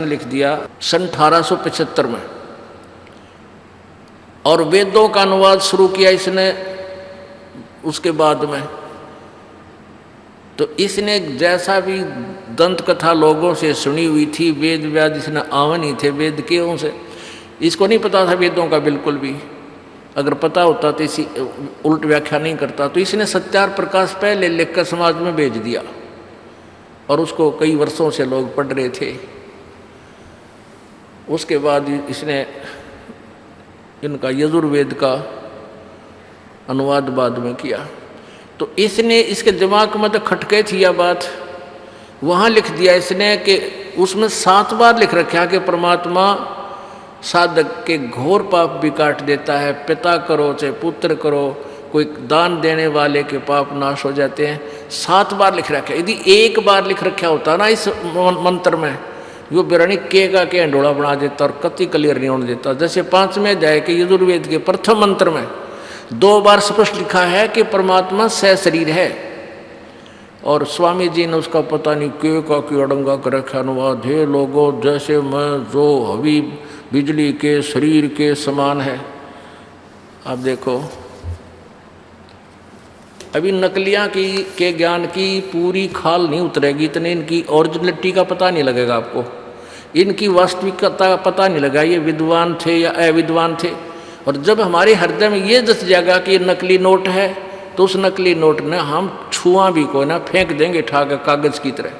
लिख दिया सन 1875 में, और वेदों का अनुवाद शुरू किया इसने उसके बाद में। तो इसने जैसा भी दंत कथा लोगों से सुनी हुई थी, वेद व्याद इसने आवन ही थे वेद के से, इसको नहीं पता था वेदों का बिल्कुल भी। अगर पता होता तो इसी उल्ट व्याख्या नहीं करता। तो इसने सत्यार प्रकाश पहले लिखकर समाज में भेज दिया, और उसको कई वर्षों से लोग पढ़ रहे थे। उसके बाद इसने इनका यजुर्वेद का अनुवाद बाद में किया। तो इसने इसके दिमाग में तो खटके थी यह बात, वहाँ लिख दिया इसने कि उसमें 7 बार लिख रखा कि परमात्मा साधक के घोर पाप भी काट देता है। पिता करो चाहे पुत्र करो, कोई दान देने वाले के पाप नाश हो जाते हैं। 7 बार लिख रखा है। यदि 1 बार लिख रखा होता ना इस मंत्र में, वो बिरानी के का के अंडोड़ा बना देता और कति क्लियर नहीं होने देता। जैसे 5वें अध्याय के यजुर्वेद के प्रथम मंत्र में 2 बार स्पष्ट लिखा है कि परमात्मा सशरीर है, और स्वामी जी ने उसका पता नहीं के का की अड़ंगा कर रखा अनुवाद है लोगों, जैसे मैं जो हवी बिजली के शरीर के समान है। आप देखो अभी नकलियाँ की के ज्ञान की पूरी खाल नहीं उतरेगी, इतने इनकी ओरिजिनलिटी का पता नहीं लगेगा आपको, इनकी वास्तविकता का पता नहीं लगा ये विद्वान थे या अविद्वान थे। और जब हमारे हृदय में ये जस जाएगा कि ये नकली नोट है, तो उस नकली नोट ने हम छुआ भी को ना फेंक देंगे ठाकर कागज की तरह,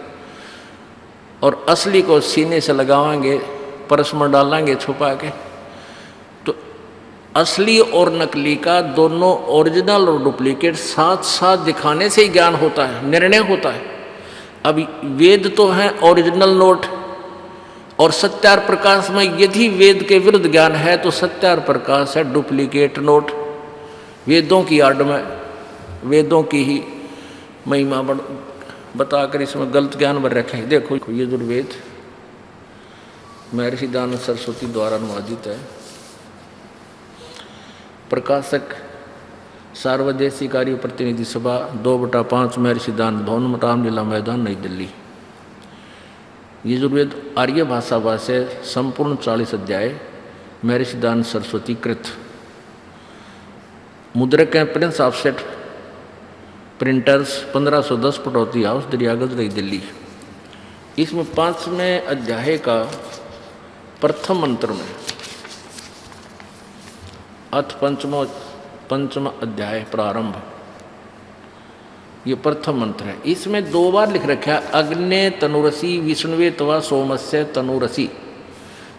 और असली को सीने से लगावाएंगे, परस में डालेंगे छुपा के। तो असली और नकली का दोनों ओरिजिनल और डुप्लीकेट साथ साथ दिखाने से ही ज्ञान होता है, निर्णय होता है। अब वेद तो है ओरिजिनल नोट, और सत्यार प्रकाश में यदि वेद के विरुद्ध ज्ञान है तो सत्यार प्रकाश है डुप्लीकेट नोट। वेदों की आड़ में वेदों की ही महिमा बताकर इसमें गलत ज्ञान भर रखा है। देखो यजुर्वेद महर्षि दयानंद सरस्वती द्वारा अनुवादित है। प्रकाशक सार्वदेशी कार्य प्रतिनिधि सभा 2/5 महर्षि दयानंद भवन, रामलीला मैदान, नई दिल्ली। यजुर्वेद आर्य भाषा भाष्य संपूर्ण 40 अध्याय महर्षि दयानंद सरस्वती कृत। मुद्रक हैं Prince Offset Printers 1510 Pataudi house, Daryaganj, New Delhi. इसमें 5वें अध्याय का प्रथम मंत्र में अथ पंचम अध्याय प्रारंभ, ये प्रथम मंत्र है। इसमें 2 बार लिख रखा है अग्ने तनुरसी विष्णुवे तवा सोमस्य तनुरसी।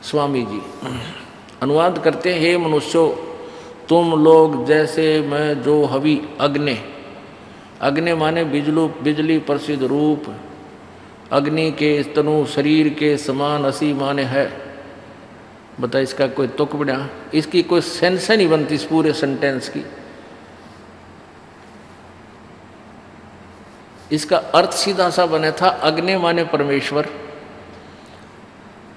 स्वामी जी अनुवाद करते हैं, हे मनुष्यों तुम लोग जैसे मैं जो हवि अग्नि, अग्नि माने बिजली प्रसिद्ध रूप, अग्नि के तनु शरीर के समान असी माने है। बता इसका कोई तुक बना, इसकी कोई सेंस नहीं बनती इस पूरे सेंटेंस की। इसका अर्थ सीधा सा बना था अग्नि माने परमेश्वर,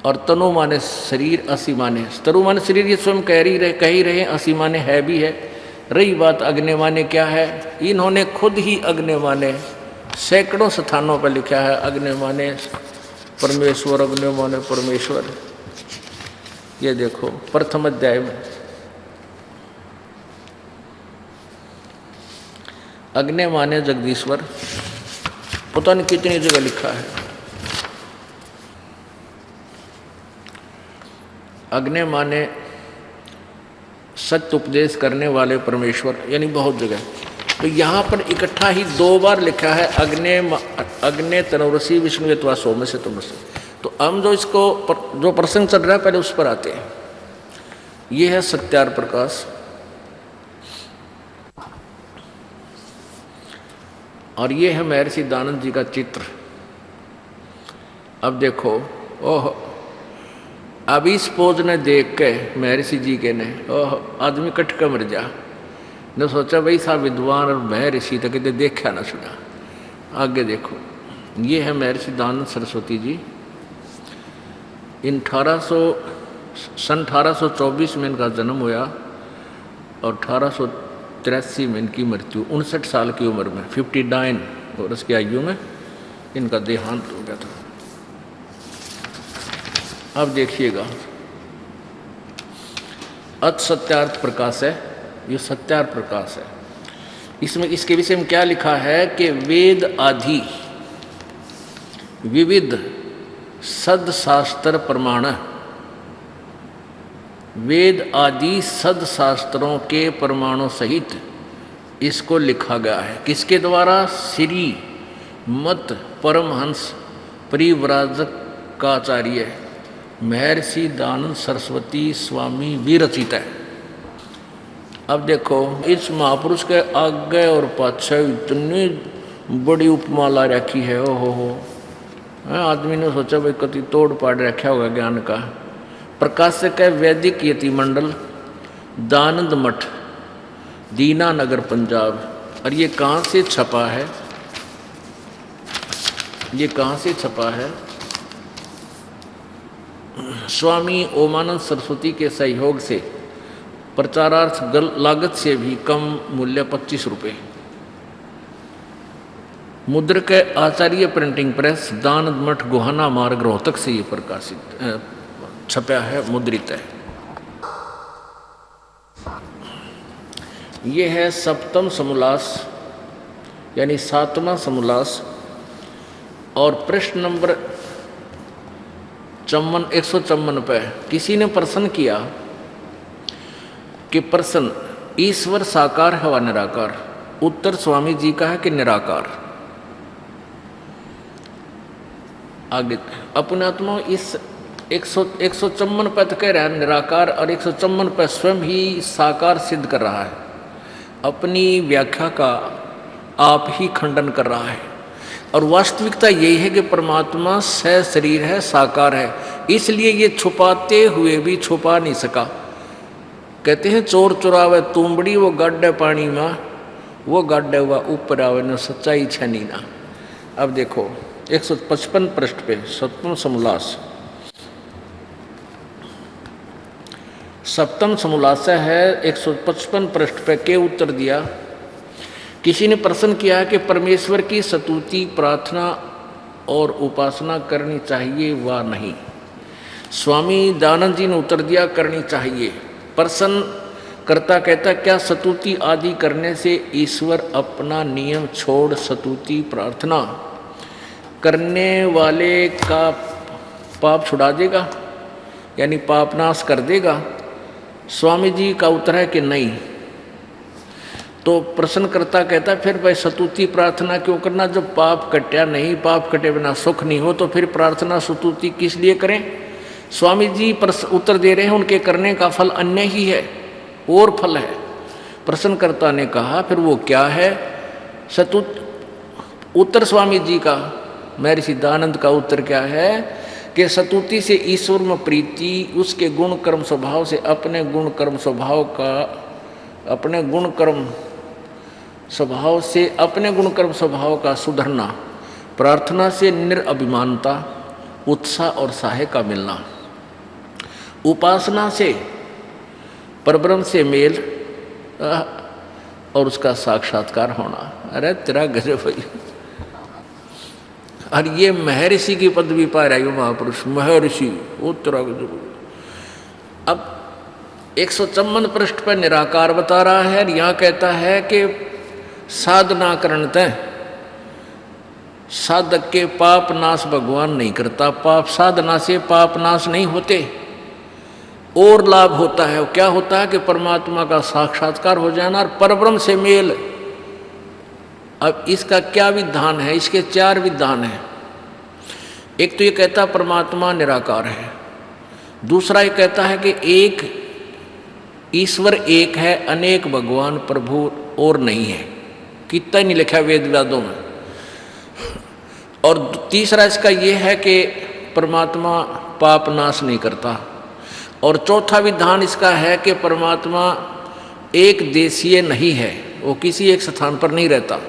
और तनु माने शरीर, असी माने तनु माने शरीर, ये स्वयं कह ही रहे, असी माने है भी है। रही बात अग्नि माने क्या है, इन्होंने खुद ही अग्नि माने सैकड़ों स्थानों पर लिखा है अग्नि माने परमेश्वर, अग्नि माने परमेश्वर। ये देखो प्रथम अध्याय में अग्नि माने जगदीश्वर, पता नहीं कितनी जगह लिखा है। अग्नि माने सत्य उपदेश करने वाले परमेश्वर, यानी बहुत जगह। तो यहाँ पर इकट्ठा ही 2 बार लिखा है अग्नि तनुरसी विष्णुत्वा सोम से तनुरसी। तो हम जो इसको जो प्रसंग चल रहा है पहले उस पर आते हैं। ये है सत्यार प्रकाश, और ये है महर्षि दयानंद जी का चित्र। अब देखो, ओह अब इस पोज ने देख के महर्षि जी के ने ओह आदमी कटका मर जा, ने सोचा भाई साहब विद्वान और महर्षि तो कहते देखा ना सुना। आगे देखो, ये है महर्षि दयानंद सरस्वती जी। इन 1824 में इनका जन्म हुआ और 1883 में इनकी मृत्यु, 59 साल की उम्र में, 59 वर्ष की आयु में इनका देहांत हो गया था। अब देखिएगा, अत सत्यार्थ प्रकाश है, ये सत्यार्थ प्रकाश है। इसमें इसके विषय में क्या लिखा है कि वेद आदि विविध सदशास्त्र प्रमाण, वेद आदि सदशास्त्रों के प्रमाणों सहित इसको लिखा गया है। किसके द्वारा? श्री मत परमहंस परिव्राजकाचार्य महर्षि दयानंद सरस्वती स्वामी विरचित है। अब देखो, इस महापुरुष के आगे और पाछे इतनी बड़ी उपमा ला रखी है। ओ हो, आदमी ने सोचा भाई कति तोड़ पाड़ रखा होगा ज्ञान का। प्रकाशक है वैदिक यति मंडल, दानंद मठ, दीनानगर, पंजाब। और ये कहाँ से छपा है? ये कहाँ से छपा है? स्वामी ओमानंद सरस्वती के सहयोग से प्रचारार्थ लागत से भी कम मूल्य 25 रुपये। मुद्रक आचार्य प्रिंटिंग प्रेस, दानंद मठ, गोहाना मार्ग, रोहतक से ये प्रकाशित छपा है, मुद्रित है। ये है सप्तम समोल्लास यानी 7वां समोल्लास। और प्रश्न नंबर 154 पे किसी ने प्रश्न किया कि प्रश्न, ईश्वर साकार है व निराकार? उत्तर स्वामी जी का है कि निराकार। आगे अपने आत्मा इस 154 पे तो कह रहा है निराकार, और 154 पे स्वयं ही साकार सिद्ध कर रहा है। अपनी व्याख्या का आप ही खंडन कर रहा है। और वास्तविकता यही है कि परमात्मा सशरीर है, साकार है, इसलिए ये छुपाते हुए भी छुपा नहीं सका। कहते हैं चोर चुरावे तुमबड़ी, वो गाड्डे पानी में, वो गाड्डे हुआ ऊपर आवे न सच्चाई छनी ना। अब देखो 155 पृष्ठ पे 7वां समोल्लास, सप्तम समोल्लास है। 155 पृष्ठ पे के उत्तर दिया। किसी ने प्रश्न किया कि परमेश्वर की स्तुति, प्रार्थना और उपासना करनी चाहिए व नहीं? स्वामी दयानंद जी ने उत्तर दिया, करनी चाहिए। प्रश्न करता कहता, क्या स्तुति आदि करने से ईश्वर अपना नियम छोड़ स्तुति प्रार्थना करने वाले का पाप छुड़ा देगा, यानी पाप नाश कर देगा? स्वामी जी का उत्तर है कि नहीं। तो प्रश्नकर्ता कहता, फिर भाई स्तुति प्रार्थना क्यों करना? जब पाप कटा नहीं, पाप कटे बिना सुख नहीं हो, तो फिर प्रार्थना स्तुति किस लिए करें? स्वामी जी उत्तर दे रहे हैं, उनके करने का फल अन्य ही है, और फल है। प्रश्नकर्ता ने कहा, फिर वो क्या है? उत्तर स्वामी जी का, महर्षि दयानंद का उत्तर क्या है कि स्तुति से ईश्वर में प्रीति, उसके गुण कर्म स्वभाव से अपने गुण कर्म स्वभाव का, अपने गुण कर्म स्वभाव से अपने गुण कर्म स्वभाव का सुधरना, प्रार्थना से निरअभिमानता, उत्साह और साहे का मिलना, उपासना से परब्रह्म से मेल और उसका साक्षात्कार होना। अरे तेरा गजब भाई। और ये महर्षि की पदवी पा रहा है महापुरुष, महर्षि, वो तेरा गजब। अब 154 पृष्ठ पर निराकार बता रहा है, यहाँ कहता है कि साधना करणतः साधक के पाप नाश भगवान नहीं करता। पाप साधना से पाप नाश नहीं होते, और लाभ होता है। क्या होता है कि परमात्मा का साक्षात्कार हो जाना और परब्रह्म से मेल। अब इसका क्या विधान है? इसके 4 विधान हैं। एक तो ये कहता परमात्मा निराकार है, दूसरा ये कहता है कि एक ईश्वर एक है, अनेक भगवान प्रभु और नहीं है, कितना नहीं लिखा वेद व्यादों में। और तीसरा इसका ये है कि परमात्मा पाप नाश नहीं करता। और चौथा विधान इसका है कि परमात्मा एक देशीय नहीं है, वो किसी एक स्थान पर नहीं रहता।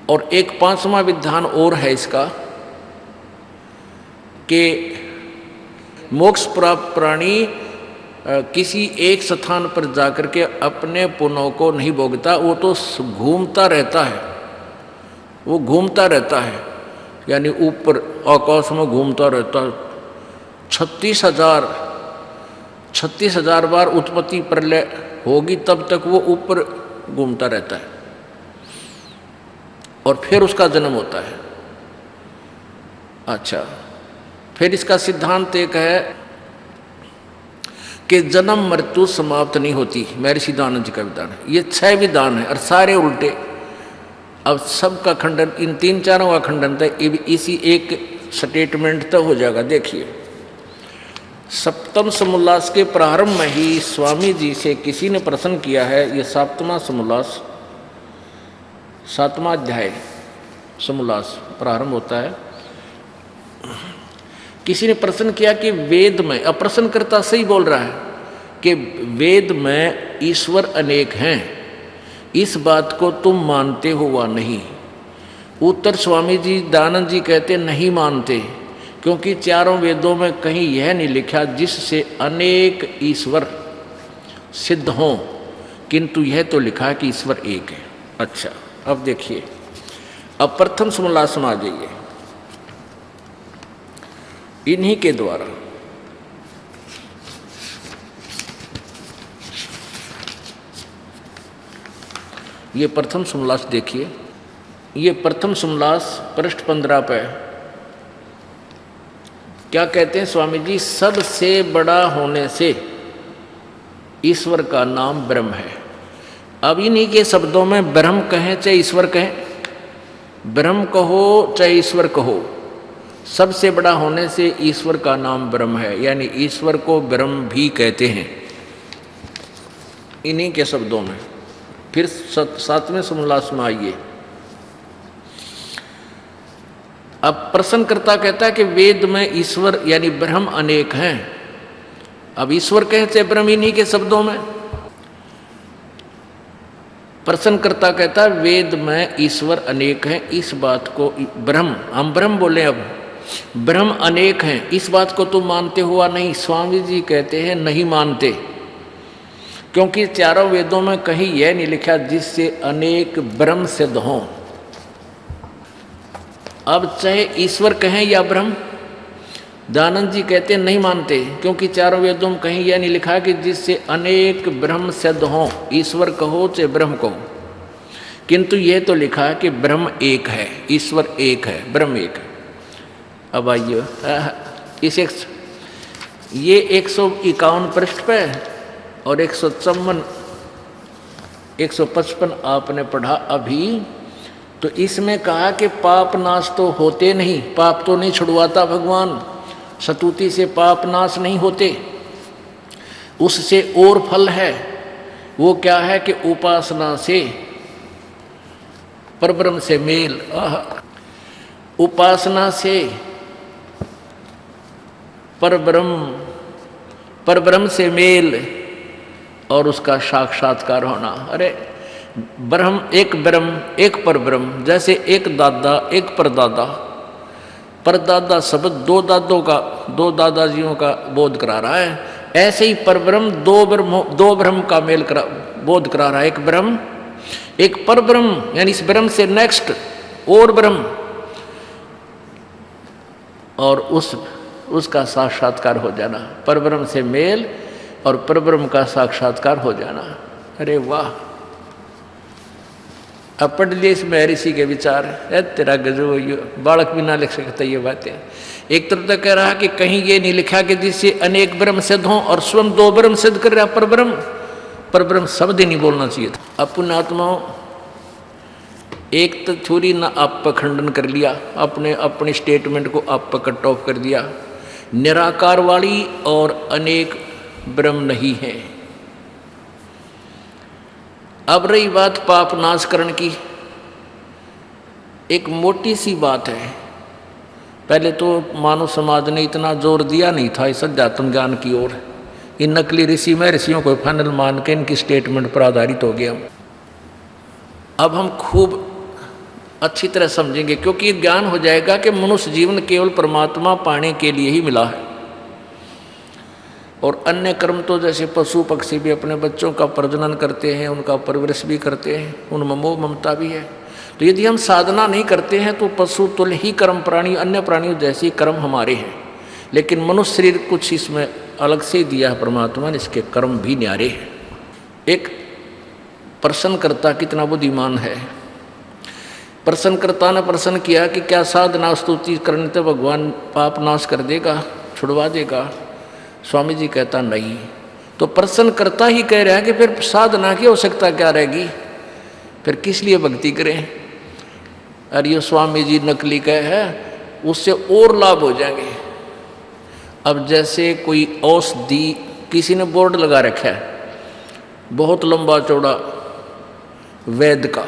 और एक 5वां विधान और है इसका कि मोक्ष प्राप्त प्राणी किसी एक स्थान पर जाकर के अपने पुण्यों को नहीं भोगता, वो तो घूमता रहता है, वो घूमता रहता है। यानी ऊपर आकाश में घूमता रहता है। 36,000 बार उत्पत्ति प्रलय होगी तब तक वो ऊपर घूमता रहता है और फिर उसका जन्म होता है। अच्छा, फिर इसका सिद्धांत एक है कि जन्म मृत्यु समाप्त नहीं होती, महर्षि दयानंद जी का विधान है। ये 6 विधान है और सारे उल्टे। अब सबका खंडन, इन 3-4 का खंडन था इसी एक स्टेटमेंट तक हो जाएगा। देखिए, सप्तम समोल्लास के प्रारंभ में ही स्वामी जी से किसी ने प्रश्न किया है। ये 7वां समोल्लास, 7वां अध्याय समोल्लास प्रारंभ होता है। किसी ने प्रश्न किया कि वेद में, अब प्रश्नकर्ता सही बोल रहा है कि वेद में ईश्वर अनेक हैं, इस बात को तुम मानते हो वा नहीं? उत्तर स्वामी जी दयानंद जी कहते नहीं मानते, क्योंकि चारों वेदों में कहीं यह नहीं लिखा जिससे अनेक ईश्वर सिद्ध हों, किंतु यह तो लिखा है कि ईश्वर एक है। अच्छा, अब देखिए, अब प्रथम समोल्लास में आ जाइए। इन्हीं के द्वारा ये प्रथम समोल्लास देखिए। ये प्रथम समोल्लास पृष्ठ 15 पे क्या कहते हैं स्वामी जी? सबसे बड़ा होने से ईश्वर का नाम ब्रह्म है। अब इन्हीं के शब्दों में ब्रह्म कहें चाहे ईश्वर कहें, ब्रह्म कहो चाहे ईश्वर कहो, सबसे बड़ा होने से ईश्वर का नाम ब्रह्म है, यानी ईश्वर को ब्रह्म भी कहते हैं इन्हीं के शब्दों में। फिर 7वें समोल्लास में आइए। अब प्रश्नकर्ता कहता है कि वेद में ईश्वर यानी ब्रह्म अनेक हैं। अब ईश्वर कहते ब्रह्म इन्हीं के शब्दों में। प्रश्नकर्ता कहता है वेद में ईश्वर अनेक हैं, इस बात को ब्रह्म, हम ब्रह्म बोले, अब ब्रह्म अनेक हैं, इस बात को तुम मानते हुआ नहीं? स्वामी जी कहते हैं नहीं मानते, क्योंकि चारों वेदों में कहीं यह नहीं लिखा जिससे अनेक ब्रह्म सिद्ध हों। अब चाहे ईश्वर कहें या ब्रह्म, दयानंद जी कहते हैं नहीं मानते, क्योंकि चारों वेदों में कहीं यह नहीं लिखा कि जिससे अनेक ब्रह्म सिद्ध हों, ईश्वर कहो चाहे ब्रह्म कहो, किंतु यह तो लिखा है कि ब्रह्म एक है, ईश्वर एक है, ब्रह्म एक है। अब आइए इस ये 151 पृष्ठ पे और 155 आपने पढ़ा अभी। तो इसमें कहा कि पाप नाश तो होते नहीं, पाप तो नहीं छुड़वाता भगवान, स्तुति से पाप नाश नहीं होते, उससे और फल है। वो क्या है कि उपासना से परब्रह्म से मेल, उपासना से परब्रह्म से मेल और उसका साक्षात्कार होना। अरे ब्रह्म एक परब्रह्म, जैसे एक दादा एक परदादा, परदादा शब्द दो दादाजियों का बोध करा रहा है, ऐसे ही परब्रह्म दो ब्रह्म का मेल बोध करा रहा है। एक ब्रह्म एक परब्रह्म, यानी इस ब्रह्म से नेक्स्ट और ब्रह्म, और उसका साक्षात्कार हो जाना, परब्रह्म से मेल और परब्रह्म का साक्षात्कार हो जाना। अरे वाह, अब पढ़ लिए इस महर्षि के विचार। तेरा गजब, बालक भी ना लिख सकता ये बातें। एक तरफ तो कह रहा कि कहीं ये नहीं लिखा कि जिससे अनेक ब्रह्म सिद्ध हों, और स्वयं 2 ब्रह्म सिद्ध कर रहा परब्रह्म शब्द ही नहीं बोलना चाहिए था। अब पुण्यात्माओं, एक तो थोड़ी ना आप पर खंडन कर लिया, अपने स्टेटमेंट को आप पर कट ऑफ कर दिया, निराकार वाली और अनेक ब्रह्म नहीं है। अब रही बात पाप नाशकरण की, एक मोटी सी बात है। पहले तो मानव समाज ने इतना जोर दिया नहीं था इस अध्यात्म ज्ञान की ओर, इन नकली ऋषि महर्षियों को फाइनल मान के इनकी स्टेटमेंट पर आधारित हो गया। अब हम खूब अच्छी तरह समझेंगे, क्योंकि ये ज्ञान हो जाएगा कि मनुष्य जीवन केवल परमात्मा पाने के लिए ही मिला है, और अन्य कर्म तो जैसे पशु पक्षी भी अपने बच्चों का प्रजनन करते हैं, उनका परवरिश भी करते हैं, उनमें मोह ममता भी है। तो यदि हम साधना नहीं करते हैं तो पशु तुल्य ही कर्म प्राणी, अन्य प्राणियों जैसे कर्म हमारे हैं। लेकिन मनुष्य शरीर कुछ इसमें अलग से दिया है परमात्मा ने, इसके कर्म भी न्यारे हैं। एक प्रश्नकर्ता कितना बुद्धिमान है। प्रश्नकर्ता ने प्रश्न किया कि क्या साधना स्तुति करने से भगवान पाप नाश कर देगा, छुड़वा देगा? स्वामी जी कहता नहीं। तो प्रश्नकर्ता ही कह रहा है कि फिर साधना की आवश्यकता क्या रहेगी, फिर किस लिए भक्ति करें? अरे ये स्वामी जी नकली कहे है, उससे और लाभ हो जाएंगे। अब जैसे कोई औषधि, किसी ने बोर्ड लगा रखा है बहुत लंबा चौड़ा वैद्य का,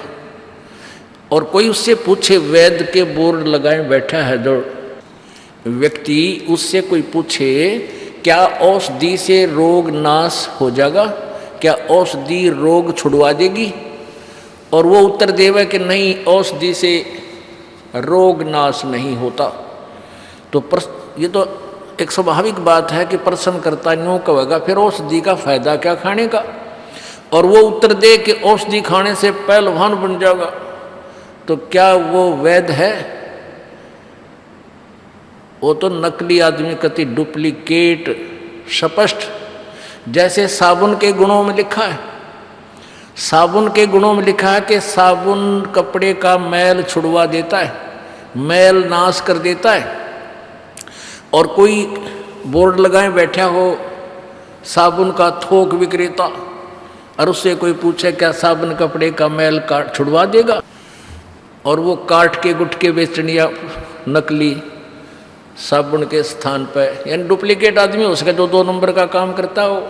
और कोई उससे पूछे, वैद्य के बोर्ड लगाए बैठा है जो व्यक्ति, उससे कोई पूछे क्या औषधि से रोग नाश हो जाएगा, क्या औषधि रोग छुड़वा देगी? और वो उत्तर देवे कि नहीं, औषधि से रोग नाश नहीं होता। तो ये तो एक स्वाभाविक बात है कि प्रश्नकर्ता यूँ कहेगा फिर औषधि का फायदा क्या खाने का? और वो उत्तर दे कि औषधि खाने से पहलवान बन जाएगा, तो क्या वो वैद्य है? वो तो नकली आदमी, कति डुप्लीकेट स्पष्ट। जैसे साबुन के गुणों में लिखा है, साबुन के गुणों में लिखा है कि साबुन कपड़े का मैल छुड़वा देता है, मैल नाश कर देता है। और कोई बोर्ड लगाए बैठा हो साबुन का थोक विक्रेता, और उससे कोई पूछे क्या साबुन कपड़े का मैल काट छुड़वा देगा, और वो काट के गुटके बेचने या नकली साबुन के स्थान पर, यानी डुप्लीकेट आदमी हो सके जो 2 नंबर का काम करता हो,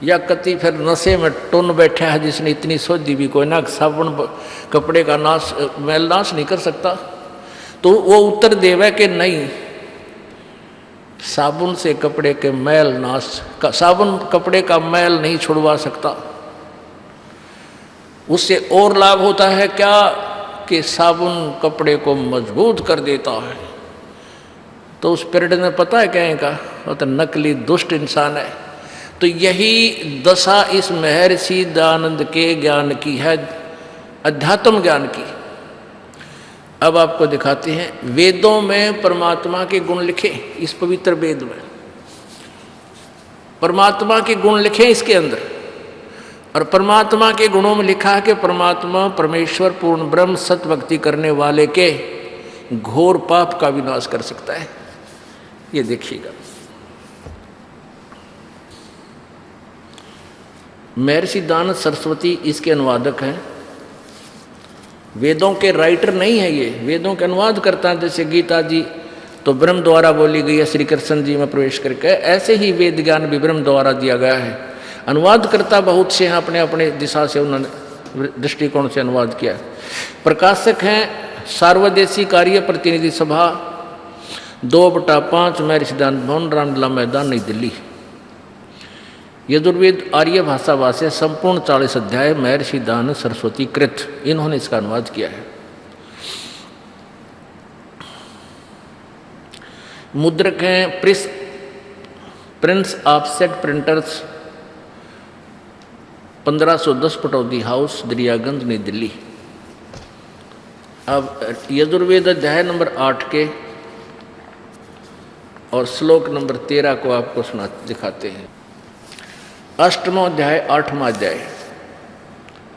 या कति फिर नशे में टुन बैठा है जिसने इतनी सोची भी कोई ना साबुन कपड़े का नाश मैल नाश नहीं कर सकता। तो वो उत्तर देवे कि नहीं, साबुन से कपड़े के मैल नाश, साबुन कपड़े का मैल नहीं छुड़वा सकता। उससे और लाभ होता है क्या कि साबुन कपड़े को मजबूत कर देता है। तो उस पीरियड ने पता है कहेगा वो तो नकली दुष्ट इंसान है। तो यही दशा इस महर्षि दयानंद के ज्ञान की है, अध्यात्म ज्ञान की। अब आपको दिखाते हैं, वेदों में परमात्मा के गुण लिखे, इस पवित्र वेद में परमात्मा के गुण लिखे इसके अंदर, और परमात्मा के गुणों में लिखा है कि परमात्मा परमेश्वर पूर्ण ब्रह्म सत्य भक्ति करने वाले के घोर पाप का विनाश कर सकता है। ये देखिएगा, महर्षि दयानंद सरस्वती इसके अनुवादक हैं। वेदों के राइटर नहीं है ये, वेदों के अनुवाद करता है। जैसे गीता जी तो ब्रह्म द्वारा बोली गई है श्री कृष्ण जी में प्रवेश करके, ऐसे ही वेद ज्ञान भी ब्रह्म द्वारा दिया गया है। अनुवाद करता बहुत से हैं, अपने अपने दिशा से उन्होंने दृष्टिकोण से अनुवाद किया है। प्रकाशक हैं सार्वदेशी कार्य प्रतिनिधि सभा 2/5 महर्षि दयानंद भवन, रामलीला मैदान, नई दिल्ली। यजुर्वेद आर्य भाषा भाष्य संपूर्ण 40 अध्याय महर्षि दयानंद सरस्वती कृत, इन्होंने इसका अनुवाद किया है। मुद्रक हैं Prince Offset Printers, 1510 Pataudi house, Daryaganj, New Delhi. अब यजुर्वेद अध्याय नंबर 8 के और श्लोक नंबर 13 को आपको दिखाते हैं। 8वां अध्याय 8वां अध्याय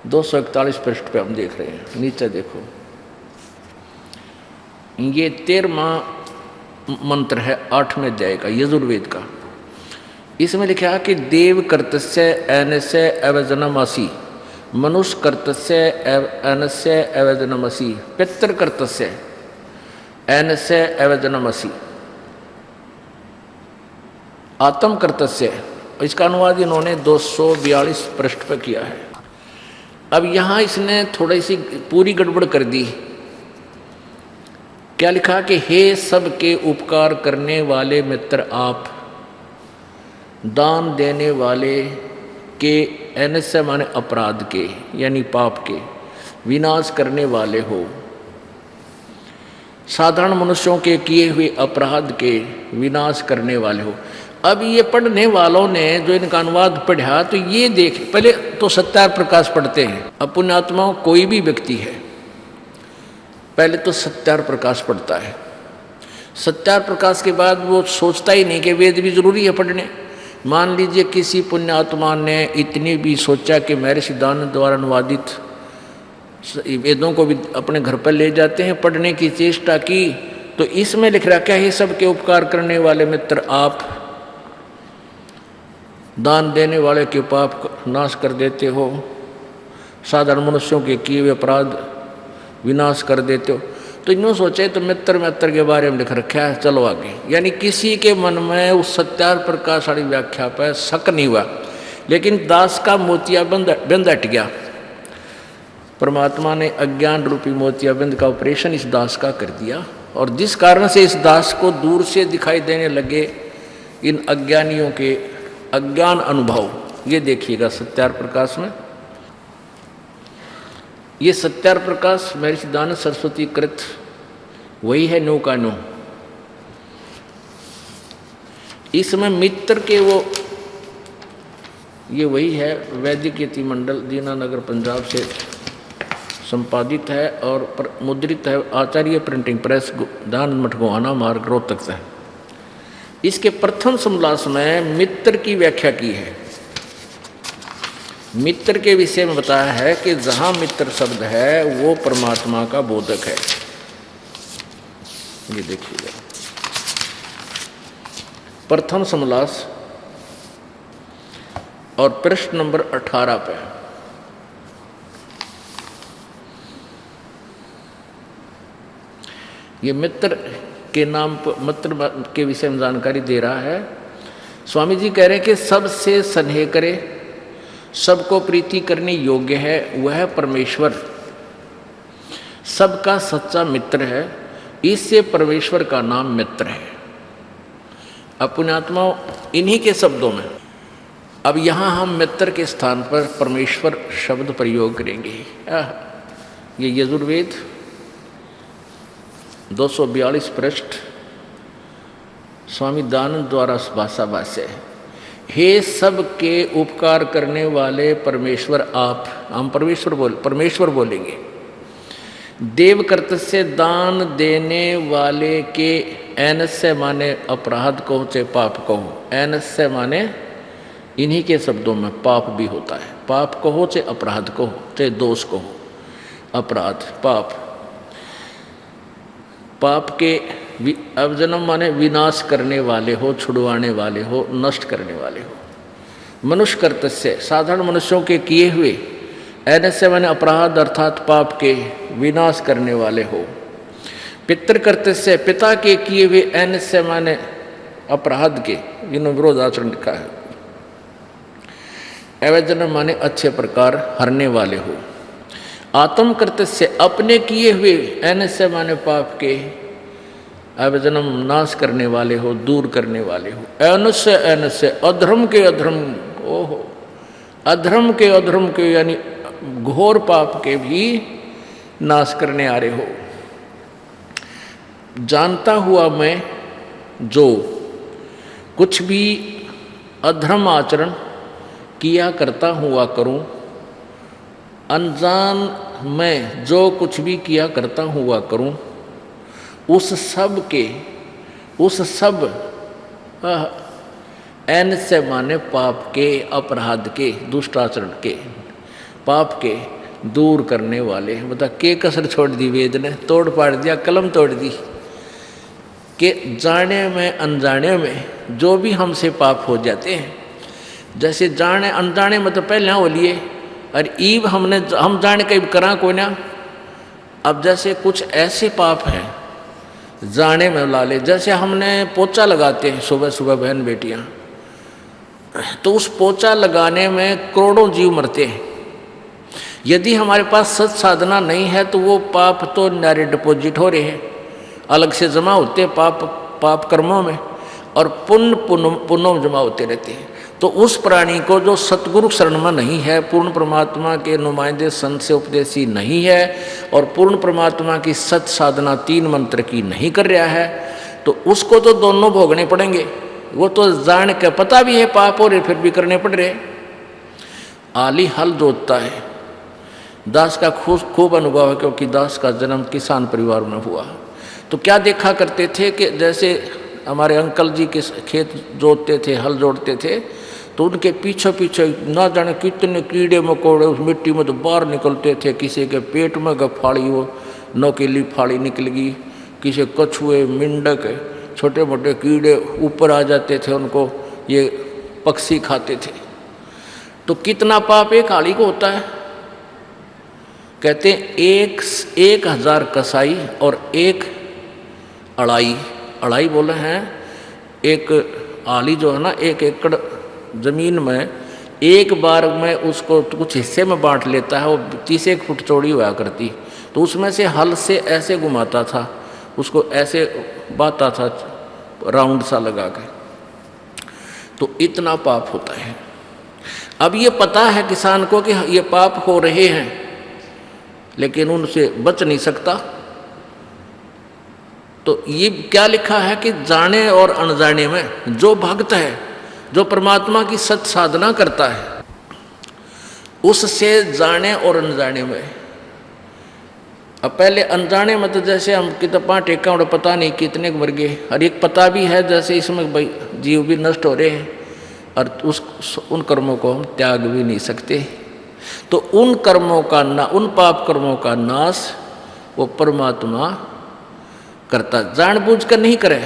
241 पृष्ठ पे हम देख रहे हैं। नीचे देखो, ये 13वां मंत्र है 8वें अध्याय का यजुर्वेद का। इसमें लिखा है कि देव कर्तस्य एनस्य अवजनमसि, मनुष्य कर्तस्य एनस्य अवजनमसि, पितृ कर्तस्य एनस्य अवजनमसि, आत्म कर्तस्य। इसका अनुवाद इन्होंने 242 पृष्ठ पर किया है। अब यहाँ इसने थोड़ी सी पूरी गड़बड़ कर दी। क्या लिखा कि हे सबके उपकार करने वाले मित्र आप, दान देने वाले के, एनस्य माने अपराध के यानी पाप के विनाश करने वाले हो, साधारण मनुष्यों के किए हुए अपराध के विनाश करने वाले हो। अब ये पढ़ने वालों ने जो इनका अनुवाद पढ़ा तो ये देख, पहले तो सत्यार प्रकाश पढ़ते हैं। अब पुण्यात्माओं कोई भी व्यक्ति है पहले तो सत्यार प्रकाश पढ़ता है। सत्यार प्रकाश के बाद वो सोचता ही नहीं कि वेद भी जरूरी है पढ़ने। मान लीजिए किसी पुण्यात्मा ने इतनी भी सोचा कि महर्षि दयानंद द्वारा अनुवादित वेदों को भी अपने घर पर ले जाते हैं, पढ़ने की चेष्टा की, तो इसमें लिख रखा है, सबके उपकार करने वाले मित्र आप, दान देने वाले के पाप नाश कर देते हो, साधारण मनुष्यों के किए हुए अपराध विनाश कर देते हो। तो इन्होंने सोचे तो मित्र के बारे में लिख रखा है, चलो आगे। यानी किसी के मन में उस सत्यार प्रकाश वाली व्याख्या पर शक नहीं हुआ, लेकिन दास का मोतियाबिंद हट गया। परमात्मा ने अज्ञान रूपी मोतियाबिंद का ऑपरेशन इस दास का कर दिया, और जिस कारण से इस दास को दूर से दिखाई देने लगे इन अज्ञानियों के अज्ञान अनुभव। ये देखिएगा सत्यार प्रकाश में, ये सत्यार प्रकाश महर्षि दयानंद सरस्वती कृत वही है, नो का नो। इसमें मित्र के वो ये वही है, वैदिक यति मंडल दीनानगर पंजाब से संपादित है और मुद्रित है, आचार्य प्रिंटिंग प्रेस दयानंद मठ गोहाना मार्ग रोहतक से। इसके प्रथम समलास में मित्र की व्याख्या की है। मित्र के विषय में बताया है कि जहां मित्र शब्द है वो परमात्मा का बोधक है। ये देखिएगा प्रथम समलास और पृष्ठ नंबर 18 पे। ये मित्र के नाम पर, मित्र के विषय में जानकारी दे रहा है। स्वामी जी कह रहे हैं कि सबसे स्नेह करे, सबको प्रीति करने योग्य है, वह परमेश्वर सबका सच्चा मित्र है। इससे परमेश्वर का नाम मित्र है। अपने आत्मा इन्हीं के शब्दों में। अब यहाँ हम मित्र के स्थान पर परमेश्वर शब्द प्रयोग करेंगे। ये यजुर्वेद 242 पृष्ठ स्वामी दयानंद द्वारा भाषा भाष्य है। हे सबके उपकार करने वाले परमेश्वर आप, हम परमेश्वर बोलेंगे। देव कर्तस्य दान देने वाले के ऐनस्य माने अपराध कहो चाहे पाप कहो। ऐनस्य माने इन्हीं के शब्दों में पाप भी होता है। पाप कहो चाहे अपराध कहो चाहे दोष कहो। अपराध पाप, पाप के अवजन्म माने विनाश करने वाले हो, छुड़वाने वाले हो, नष्ट करने वाले हो। मनुष्य कर्तस्य साधारण मनुष्यों के किए हुए, ऐनस्य माने अपराध अर्थात पाप के विनाश करने वाले हो। पितृ कर्तस्य पिता के किए हुए, ऐनस्य माने अपराध के, इन्होंने विरोध आचरण लिखा है। अवजन्म माने अच्छे प्रकार हरने वाले हो। आत्म कर्तस्य अपने किए हुए, ऐनस्य माने पाप के अवजन्म नाश करने वाले हो, दूर करने वाले हो। ऐनस्य अधर्म के अधर्म, ओहो अधर्म के यानी घोर पाप के भी नाश करने आ रहे हो। जानता हुआ मैं जो कुछ भी अधर्म आचरण किया करता हुआ करूं, अनजान मैं जो कुछ भी किया करता हुआ करूं, उस सब ऐन से माने पाप के, अपराध के, दुष्टाचरण के, पाप के दूर करने वाले। बता के कसर छोड़ दी वेद ने, तोड़ पाड़ दिया, कलम तोड़ दी कि जाने में अनजाने में जो भी हमसे पाप हो जाते हैं, जैसे जाने अनजाने में तो पहले हो लिए और ईब हम जाने कहीं करा कोई ना। अब जैसे कुछ ऐसे पाप हैं जाने में ला ले, जैसे हमने पोछा लगाते हैं सुबह सुबह बहन बेटियां, तो उस पोछा लगाने में करोड़ों जीव मरते हैं। यदि हमारे पास सत साधना नहीं है तो वो पाप तो नारे डिपॉजिट हो रहे हैं, अलग से जमा होते पाप कर्मों में, और पुण्य जमा होते रहते हैं। तो उस प्राणी को जो सतगुरु शरण में नहीं है, पूर्ण परमात्मा के नुमाइंदे संत से उपदेशी नहीं है, और पूर्ण परमात्मा की सत साधना 3 मंत्र की नहीं कर रहा है, तो उसको तो दोनों भोगने पड़ेंगे। वो तो जान के पता भी है पाप हो रहे, फिर भी करने पड़ रहे। आली हल जोतता है, दास का खूब अनुभव है, क्योंकि दास का जन्म किसान परिवार में हुआ। तो क्या देखा करते थे कि जैसे हमारे अंकल जी के खेत जोतते थे, हल जोड़ते थे, तो उनके पीछे पीछे ना जाने कितने कीड़े मकोड़े उस मिट्टी में तो बाहर निकलते थे। किसी के पेट में फाड़ी, वो नोकीली फाड़ी निकल गई, किसी कछुए, मेंढक, छोटे मोटे कीड़े ऊपर आ जाते थे, उनको ये पक्षी खाते थे। तो कितना पाप एक हाड़ी को होता है। कहते हैं 1000 कसाई और 1 अड़ाई बोले हैं। एक आली जो है ना, 1 एकड़ जमीन में एक बार में उसको कुछ हिस्से में बांट लेता है, वो 30 फुट चौड़ी हुआ करती, तो उसमें से हल से ऐसे घुमाता था, उसको ऐसे बाता था राउंड सा लगा के। तो इतना पाप होता है। अब ये पता है किसान को कि ये पाप हो रहे हैं, लेकिन उनसे बच नहीं सकता। तो ये क्या लिखा है कि जाने और अनजाने में जो भक्त है, जो परमात्मा की सच साधना करता है, उससे जाने और अनजाने में। अब पहले अनजाने में तो जैसे हम कितना टेका और पता नहीं कितने मर गए, और एक पता भी है जैसे इसमें भाई जीव भी नष्ट हो रहे हैं, और उन कर्मों को हम त्याग भी नहीं सकते। तो उन कर्मों का उन पाप कर्मों का नाश वो परमात्मा करता, जानबूझ कर नहीं करे।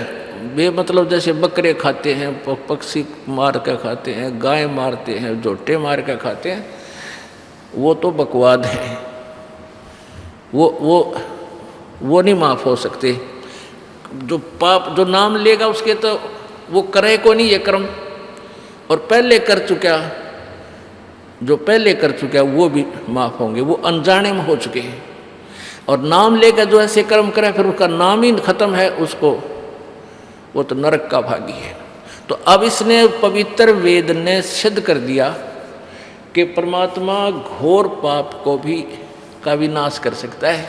वे मतलब जैसे बकरे खाते हैं, पक्षी मार कर खाते हैं, गाय मारते हैं, जोटे मार कर खाते हैं, वो तो बकवाद है। वो नहीं माफ़ हो सकते। जो पाप जो नाम लेगा उसके, तो वो करे को नहीं ये कर्म, और पहले कर चुका, जो पहले कर चुका वो भी माफ़ होंगे, वो अनजाने में हो चुके हैं। और नाम लेकर जो ऐसे कर्म करे फिर उसका नाम ही खत्म है, उसको वो तो नरक का भागी है। तो अब इसने पवित्र वेद ने सिद्ध कर दिया कि परमात्मा घोर पाप को भी का विनाश कर सकता है।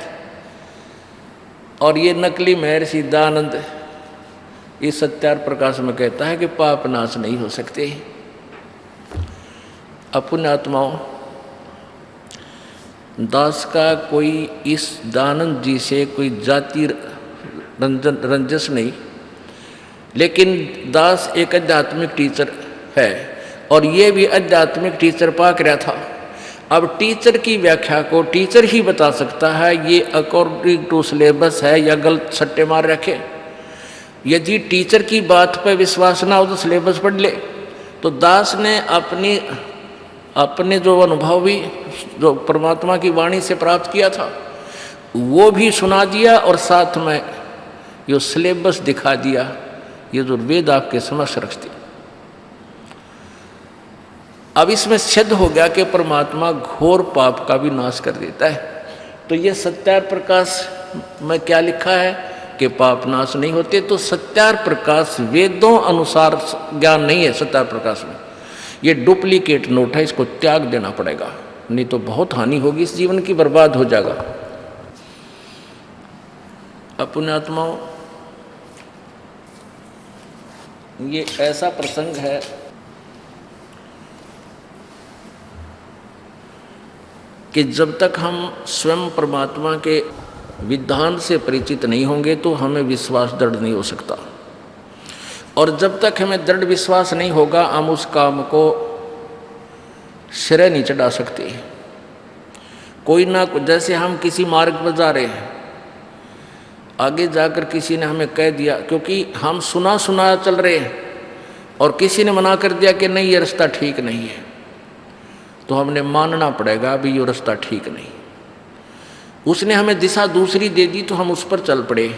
और ये नकली महर्षि दयानंद इस सत्यार प्रकाश में कहता है कि पाप नाश नहीं हो सकते। अपने आत्माओं, दास का कोई इस दयानंद जी से कोई जाति रंजस नहीं, लेकिन दास एक आध्यात्मिक टीचर है, और ये भी आध्यात्मिक टीचर पाक रहा था। अब टीचर की व्याख्या को टीचर ही बता सकता है, ये अकॉर्डिंग टू सिलेबस है या गलत सट्टे मार रखे। यदि टीचर की बात पर विश्वास ना हो तो सिलेबस पढ़ ले। तो दास ने अपने जो अनुभव भी जो परमात्मा की वाणी से प्राप्त किया था वो भी सुना दिया, और साथ में ये सिलेबस दिखा दिया, ये जो वेद आपके समक्ष रख दिया। अब इसमें सिद्ध हो गया कि परमात्मा घोर पाप का भी नाश कर देता है। तो ये सत्यार प्रकाश में क्या लिखा है कि पाप नाश नहीं होते। तो सत्यार प्रकाश वेदों अनुसार ज्ञान नहीं है। सत्यार प्रकाश में ये डुप्लीकेट नोट है, इसको त्याग देना पड़ेगा, नहीं तो बहुत हानि होगी, इस जीवन की बर्बाद हो जाएगा। अपने आत्माओं, ये ऐसा प्रसंग है कि जब तक हम स्वयं परमात्मा के विधान से परिचित नहीं होंगे तो हमें विश्वास दृढ़ नहीं हो सकता, और जब तक हमें दृढ़ विश्वास नहीं होगा हम उस काम को सिरे नहीं चढ़ा सकते। कोई ना, जैसे हम किसी मार्ग पर जा रहे हैं, आगे जाकर किसी ने हमें कह दिया, क्योंकि हम सुना चल रहे हैं और किसी ने मना कर दिया कि नहीं ये रास्ता ठीक नहीं है, तो हमने मानना पड़ेगा अभी ये रास्ता ठीक नहीं। उसने हमें दिशा दूसरी दे दी तो हम उस पर चल पड़े।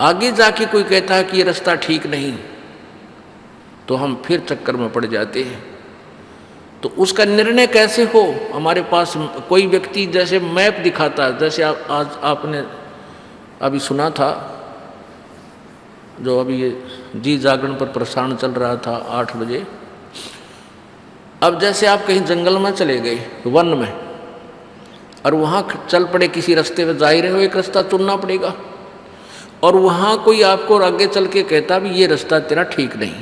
आगे जाके कोई कहता है कि ये रास्ता ठीक नहीं, तो हम फिर चक्कर में पड़ जाते हैं। तो उसका निर्णय कैसे हो? हमारे पास कोई व्यक्ति जैसे मैप दिखाता है, जैसे आज आपने अभी सुना था, जो अभी ये जी जागरण पर प्रसारण चल रहा था 8 बजे। अब जैसे आप कहीं जंगल में चले गए, वन में, और वहाँ चल पड़े किसी रास्ते में जा ही रहे हो, एक रास्ता चुनना पड़ेगा, और वहाँ कोई आपको आगे चल के कहता भी ये रास्ता तेरा ठीक नहीं,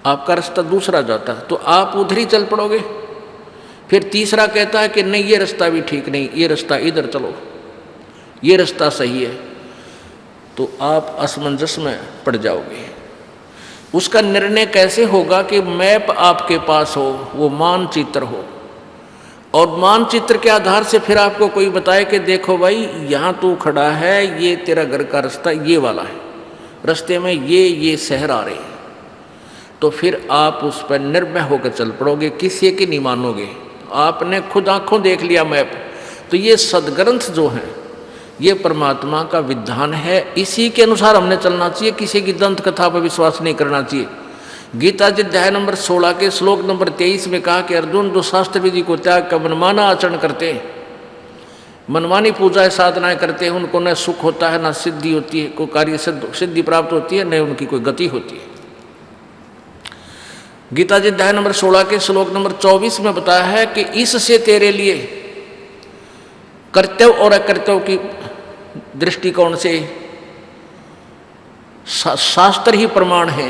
आपका रास्ता दूसरा जाता, तो आप उधर ही चल पड़ोगे। फिर तीसरा कहता है कि नहीं ये रास्ता भी ठीक नहीं, ये रास्ता इधर चलो, ये रास्ता सही है, तो आप असमंजस में पड़ जाओगे। उसका निर्णय कैसे होगा कि मैप आपके पास हो, वो मानचित्र हो, और मानचित्र के आधार से फिर आपको कोई बताए कि देखो भाई यहाँ तू खड़ा है, ये तेरा घर का रास्ता ये वाला है, रास्ते में ये शहर आ रहे हैं, तो फिर आप उस पर निर्भय होकर चल पड़ोगे, किसी की नहीं मानोगे। आपने खुद आंखों देख लिया मैप। तो ये सदग्रंथ जो हैं ये परमात्मा का विधान है, इसी के अनुसार हमने चलना चाहिए, किसी की दंत कथा पर विश्वास नहीं करना चाहिए। गीता जी अध्याय नंबर 16 के श्लोक नंबर 23 में कहा कि अर्जुन जो शास्त्र विधि को त्याग कर मनमाना आचरण करते हैं, मनमानी पूजा साधनाएं करते हैं, उनको न सुख होता है, न सिद्धि होती है, कोई कार्य सिद्धि प्राप्त होती है, न उनकी कोई गति होती है। गीता जी अध्याय नंबर 16 के श्लोक नंबर 24 में बताया है कि इससे तेरे लिए कर्तव्य और अकर्तव्य की दृष्टिकोण से शास्त्र ही प्रमाण है,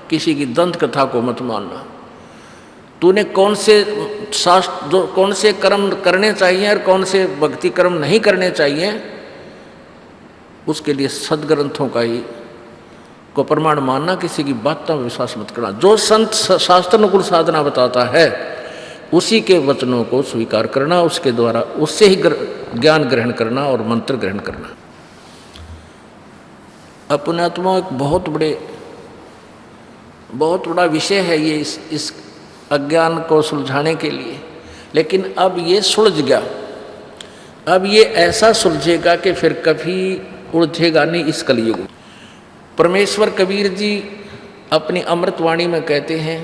किसी की दंत कथा को मत मानना। तूने कौन से कर्म करने चाहिए और कौन से भक्ति कर्म नहीं करने चाहिए, उसके लिए सदग्रंथों का ही को प्रमाण मानना, किसी की बातों में विश्वास मत करना। जो संत शास्त्र अनुकूल साधना बताता है उसी के वचनों को स्वीकार करना, उसके द्वारा उससे ही ज्ञान ग्रहण करना और मंत्र ग्रहण करना। अपने आत्मा एक बहुत बड़ा विषय है ये, इस अज्ञान को सुलझाने के लिए। लेकिन अब ये सुलझ गया, अब ये ऐसा सुलझेगा कि फिर कभी उलझेगा नहीं इस कलयुग में। परमेश्वर कबीर जी अपनी अमृतवाणी में कहते हैं,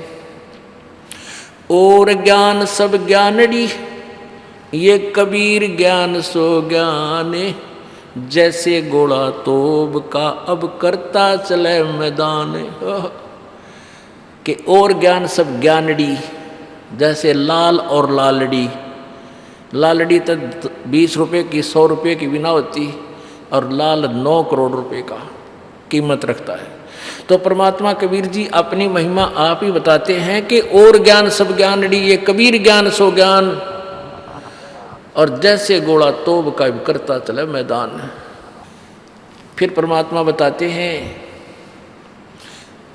और ज्ञान सब ज्ञानड़ी, ये कबीर ज्ञान सो ज्ञान, जैसे घोड़ा तोब का अब करता चले मैदान। कि और ज्ञान सब ज्ञानड़ी, जैसे लाल और लालड़ी, लालड़ी तो 20 रुपये की 100 रुपये की बिना होती, और लाल 9 करोड़ रुपए का कीमत रखता है। तो परमात्मा कबीर जी अपनी महिमा आप ही बताते हैं कि और ज्ञान सब ज्ञानड़ी, ये कबीर ज्ञान सो ज्ञान, और जैसे घोड़ा तोब का करता चले मैदान। फिर परमात्मा बताते हैं,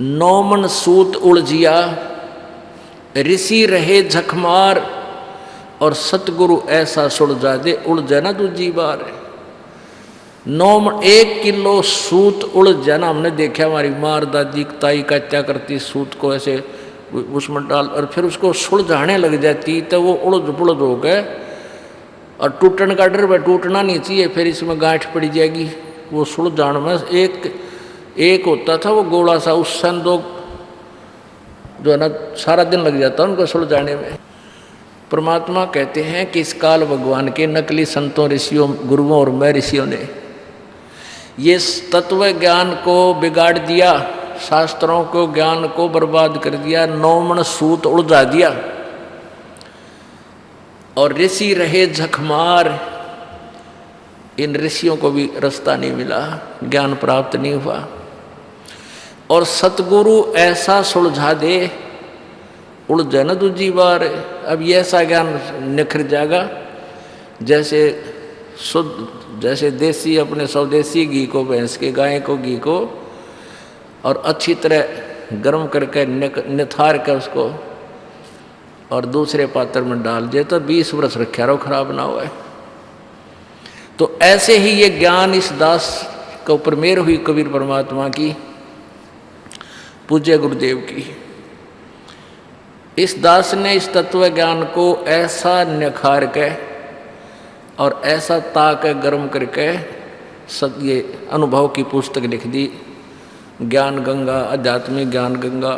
नौमन सूत उलझिया, ऋषि रहे झकमार, और सतगुरु ऐसा सुलझा दे उलझे ना दूजी बार। 1 किलो सूत उलझ जाना हमने देखा, हमारी मार दादी ताई का क्या करती, सूत को ऐसे उसमें डाल और फिर उसको सुलझाने लग जाती, तो वो उलझ पुलझ हो गए और टूटने का डर, टूटना नहीं चाहिए, फिर इसमें गांठ पड़ जाएगी। वो सुलझाने में एक होता था वो गोला सा, उस सन दो जो है ना सारा दिन लग जाता उनको सुलझाने में। परमात्मा कहते हैं कि इस काल भगवान के नकली संतों, ऋषियों, गुरुओं और मैं ऋषियों ने ये तत्व ज्ञान को बिगाड़ दिया, शास्त्रों को ज्ञान को बर्बाद कर दिया, 9 मन सूत उलझा दिया, और ऋषि रहे झकमार। इन ऋषियों को भी रास्ता नहीं मिला, ज्ञान प्राप्त नहीं हुआ, और सतगुरु ऐसा सुलझा दे उलझे न दूजी बार। अब ये ऐसा ज्ञान निखर जाएगा जैसे शुद्ध, जैसे देसी अपने स्वदेशी घी को, भैंस के गाय को घी को और अच्छी तरह गर्म करके निथार कर उसको और दूसरे पात्र में डाल दिए तो 20 वर्ष रखा रहो, खराब ना हुआ। तो ऐसे ही ये ज्ञान इस दास के ऊपर मेहर हुई कबीर परमात्मा की, पूज्य गुरुदेव की। इस दास ने इस तत्व ज्ञान को ऐसा निखार के और ऐसा ताक गर्म करके ये अनुभव की पुस्तक लिख दी, ज्ञान गंगा, आध्यात्मिक ज्ञान गंगा।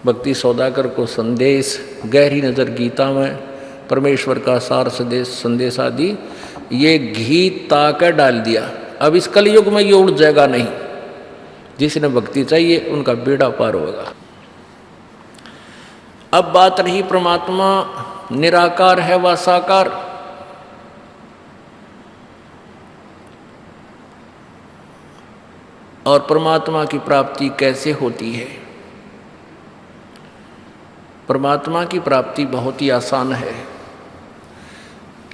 भक्ति सौदागर को संदेश, गहरी नज़र गीता में, परमेश्वर का सार संदेश आदि, ये घी ताक डाल दिया। अब इस कलयुग में ये उड़ जाएगा नहीं, जिसने भक्ति चाहिए उनका बेड़ा पार होगा। अब बात रही परमात्मा निराकार है व साकार। और परमात्मा की प्राप्ति कैसे होती है। परमात्मा की प्राप्ति बहुत ही आसान है।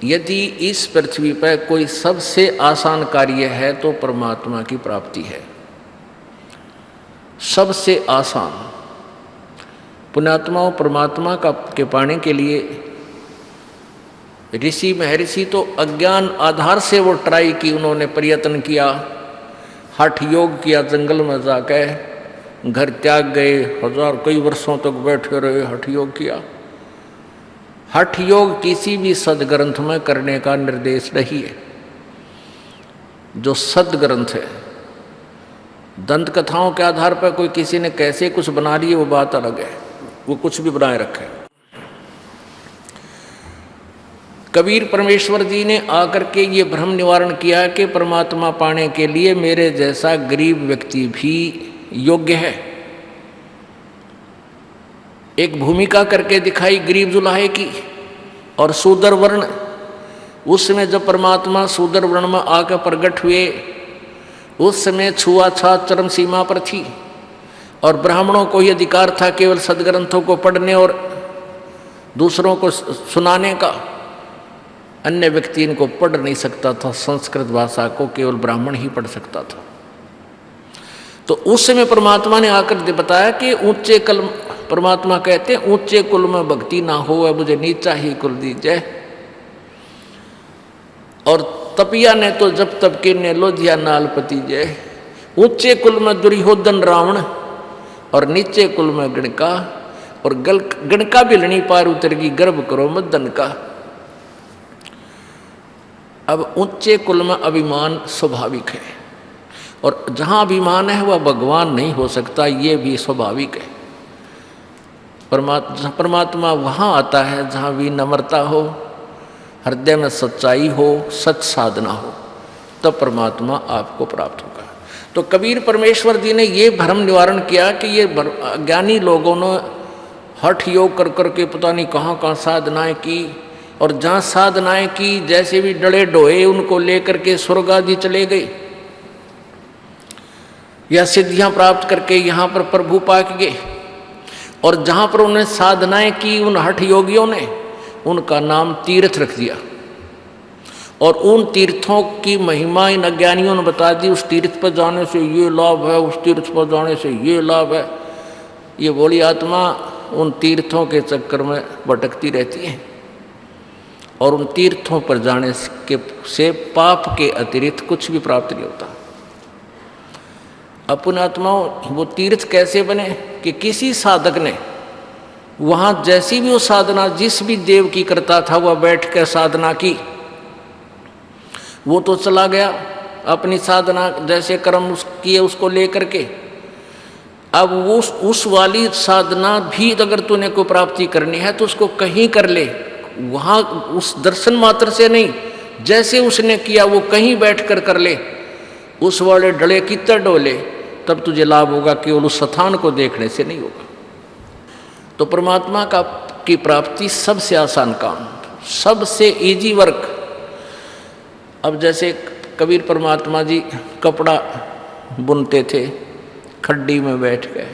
यदि इस पृथ्वी पर कोई सबसे आसान कार्य है तो परमात्मा की प्राप्ति है, सबसे आसान। पुण्यात्माओं, परमात्मा के पाने के लिए ऋषि महर्षि तो अज्ञान आधार से वो ट्राई की, उन्होंने प्रयत्न किया, हठ योग किया, जंगल में जाके घर त्याग गए, कई वर्षों तक बैठे रहे, हठ योग किया। हठ योग किसी भी सदग्रंथ में करने का निर्देश नहीं है। जो सदग्रंथ है, दंत कथाओं के आधार पर कोई किसी ने कैसे कुछ बना लिए वो बात अलग है, वो कुछ भी बनाए रखे। कबीर परमेश्वर जी ने आकर के ये भ्रम निवारण किया कि परमात्मा पाने के लिए मेरे जैसा गरीब व्यक्ति भी योग्य है। एक भूमिका करके दिखाई गरीब जुलाहे की और शूद्र वर्ण। उस समय जब परमात्मा शूद्र वर्ण में आकर प्रकट हुए, उस समय छुआछूत चरम सीमा पर थी और ब्राह्मणों को ही अधिकार था केवल सदग्रंथों को पढ़ने और दूसरों को सुनाने का। अन्य व्यक्ति इनको पढ़ नहीं सकता था, संस्कृत भाषा को केवल ब्राह्मण ही पढ़ सकता था। तो उस समय परमात्मा ने आकर बताया कि ऊंचे कुल, परमात्मा कहते हैं ऊंचे कुल में भक्ति ना हो, मुझे नीचा ही कुल दीजिए। और तपिया ने तो जब तब के ने लोधिया नाल पति जय। ऊंचे कुल में दुर्योधन रावण और नीचे कुल में गणका, और गणका भी लणी पार उतर गई, गर्भ करो मदन का। अब ऊंचे कुल में अभिमान स्वाभाविक है, और जहां अभिमान है वह भगवान नहीं हो सकता, ये भी स्वाभाविक है। परमात्मा वहां आता है जहां विनम्रता हो, हृदय में सच्चाई हो, सच साधना हो, तब परमात्मा आपको प्राप्त होगा। तो कबीर परमेश्वर जी ने ये भ्रम निवारण किया कि ये ज्ञानी लोगों ने हठ योग कर करके पता नहीं कहाँ कहाँ साधनाएं की, और जहाँ साधनाएं की जैसे भी डले डोए उनको लेकर के स्वर्ग आदि चले गए, या सिद्धियां प्राप्त करके यहाँ पर प्रभु पाक गए। और जहाँ पर उन्होंने साधनाएं की उन हठ योगियों ने, उनका नाम तीर्थ रख दिया, और उन तीर्थों की महिमा इन अज्ञानियों ने बता दी। उस तीर्थ पर जाने से ये लाभ है, उस तीर्थ पर जाने से ये लाभ है। ये बोली आत्मा उन तीर्थों के चक्कर में भटकती रहती है, और उन तीर्थों पर जाने से पाप के अतिरिक्त कुछ भी प्राप्त नहीं होता। अपन आत्माओं, वो तीर्थ कैसे बने कि किसी साधक ने वहाँ जैसी भी वो साधना जिस भी देव की करता था वह बैठ कर साधना की, वो तो चला गया अपनी साधना जैसे कर्म किए उसको लेकर के। अब वो उस वाली साधना भी अगर तूने को प्राप्ति करनी है तो उसको कहीं कर ले, वहाँ उस दर्शन मात्र से नहीं, जैसे उसने किया वो कहीं बैठ कर ले। उस वाले डले कितर डोले, तब तुझे लाभ होगा, केवल उस स्थान को देखने से नहीं होगा। तो परमात्मा की प्राप्ति सबसे आसान काम, सबसे इजी वर्क। अब जैसे कबीर परमात्मा जी कपड़ा बुनते थे, खड्डी में बैठ गए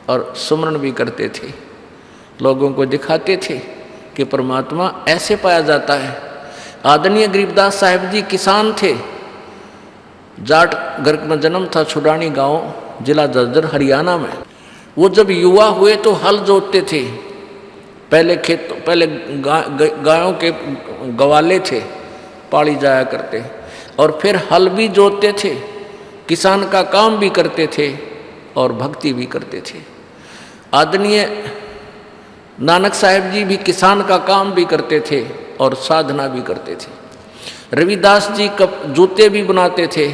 और सुमरण भी करते थे, लोगों को दिखाते थे कि परमात्मा ऐसे पाया जाता है। आदरणीय गरीबदास साहिब जी किसान थे, जाट घर में जन्म था, छुड़ानी गांव, जिला झज्जर, हरियाणा में। वो जब युवा हुए तो हल जोतते थे, पहले गायों के गवाले थे, पाली जाया करते, और फिर हल भी जोतते थे, किसान का काम भी करते थे और भक्ति भी करते थे। आदरणीय नानक साहिब जी भी किसान का काम भी करते थे और साधना भी करते थे। रविदास जी जूते भी बनाते थे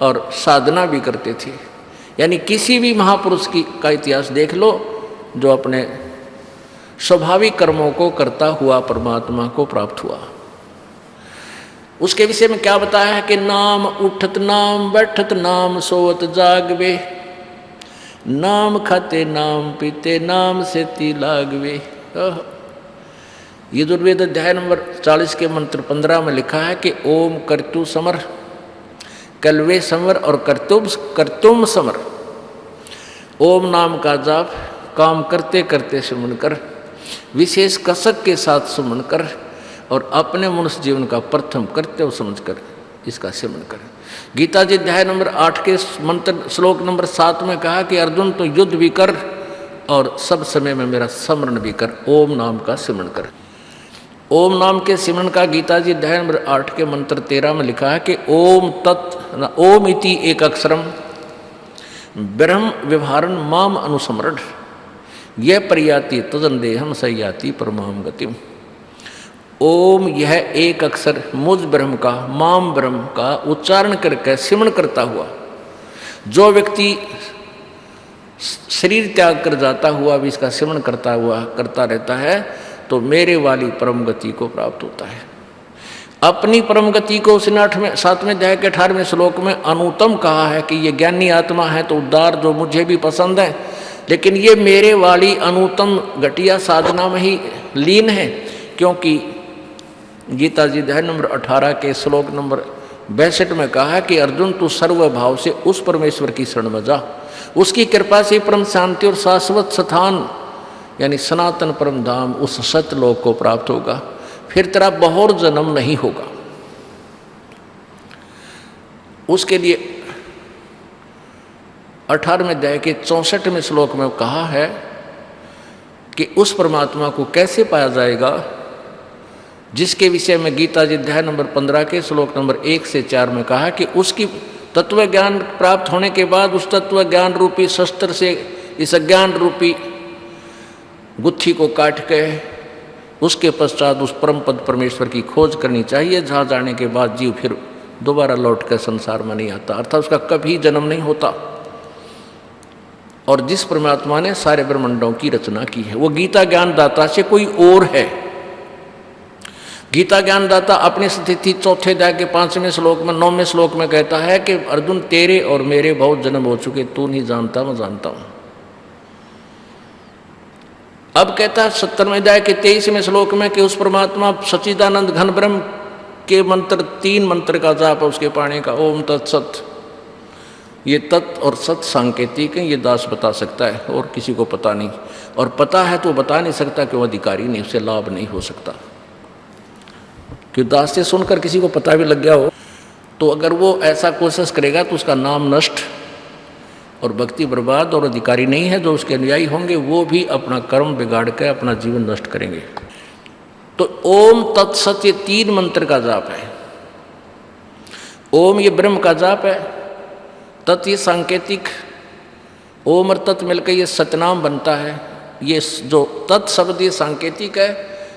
और साधना भी करते थे। यानी किसी भी महापुरुष का इतिहास देख लो जो अपने स्वाभाविक कर्मों को करता हुआ परमात्मा को प्राप्त हुआ। उसके विषय में क्या बताया है कि नाम उठत नाम बैठत नाम सोवत जागवे, नाम खाते नाम पीते नाम से ती लागवे। यजुर्वेद अध्याय नंबर 40 के मंत्र 15 में लिखा है कि ओम कर्तु समर, कलवे समर और कर्तुम समर। ओम नाम का जाप काम करते करते सुमन कर, विशेष कसक के साथ सुमन कर, और अपने मनुष्य जीवन का प्रथम कर्तव्य समझ कर इसका सेवन कर। गीता जी अध्याय नंबर 8 के मंत्र श्लोक नंबर 7 में कहा कि अर्जुन तो युद्ध भी कर और सब समय में मेरा स्मरण भी कर, ओम नाम का सिमरण कर। ओम नाम के सिमरण का गीता जी अध्याय नंबर 8 के मंत्र 13 में लिखा है कि ओम तत् ओम इति एक अक्षरम ब्रह्म व्यवहारन माम अनुस्मरण यह प्रयाति तदन्देहम सयाति परमाम गतिम। ओम यह एक अक्षर मुझ ब्रह्म का, माम ब्रह्म का उच्चारण करके सिमरण करता हुआ जो व्यक्ति शरीर त्याग कर जाता हुआ भी इसका सिमरण करता रहता है तो मेरे वाली परम गति को प्राप्त होता है। अपनी परम गति को उसने 7वें अध्याय के 18वें श्लोक में अनुत्तम कहा है कि ये ज्ञानी आत्मा है तो उद्धार जो मुझे भी पसंद है, लेकिन ये मेरे वाली अनुत्तम घटिया साधना में ही लीन है, क्योंकि गीता जी अध्याय नंबर 18 के श्लोक नंबर 62 में कहा है कि अर्जुन तू सर्वभाव से उस परमेश्वर की शरण में जा, उसकी कृपा से परम शांति और शाश्वत स्थान यानी सनातन परम धाम उस सत्यलोक को प्राप्त होगा, फिर तेरा बहुर जन्म नहीं होगा। उसके लिए 18वें अध्याय के 64वें श्लोक में कहा है कि उस परमात्मा को कैसे पाया जाएगा, जिसके विषय में गीता जी अध्याय नंबर 15 के श्लोक नंबर 1 से 4 में कहा कि उसकी तत्व ज्ञान प्राप्त होने के बाद उस तत्व ज्ञान रूपी शस्त्र से इस अज्ञान रूपी गुत्थी को काट के उसके पश्चात उस परम पद परमेश्वर की खोज करनी चाहिए, जहाँ जाने के बाद जीव फिर दोबारा लौट कर संसार में नहीं आता, अर्थात उसका कभी जन्म नहीं होता। और जिस परमात्मा ने सारे ब्रह्मांडों की रचना की है वो गीता ज्ञानदाता से कोई और है। गीता ज्ञानदाता अपनी स्थिति 4थे अध्याय के 5वें श्लोक में 9वें श्लोक में कहता है कि अर्जुन तेरे और मेरे बहुत जन्म हो चुके, तू नहीं जानता मैं जानता हूं। अब कहता है 70वें अध्याय के 23वें श्लोक में कि उस परमात्मा सच्चिदानंद घन ब्रह्म के मंत्र 3 मंत्र का जाप उसके पाने का ओम तत्सत। ये तत् और सत सांकेतिक है, ये दास बता सकता है और किसी को पता नहीं, और पता है तो बता नहीं सकता कि वो अधिकारी नहीं, उससे लाभ नहीं हो सकता। कि दास से सुनकर किसी को पता भी लग गया हो तो अगर वो ऐसा कोशिश करेगा तो उसका नाम नष्ट और भक्ति बर्बाद, और अधिकारी नहीं है जो उसके अनुयायी होंगे वो भी अपना कर्म बिगाड़ कर अपना जीवन नष्ट करेंगे। तो ओम तत्सत ये 3 मंत्र का जाप है। ओम ये ब्रह्म का जाप है, तत् ये सांकेतिक, ओम और तत् मिलकर ये सतनाम बनता है। ये जो तत् शब्द ये सांकेतिक है,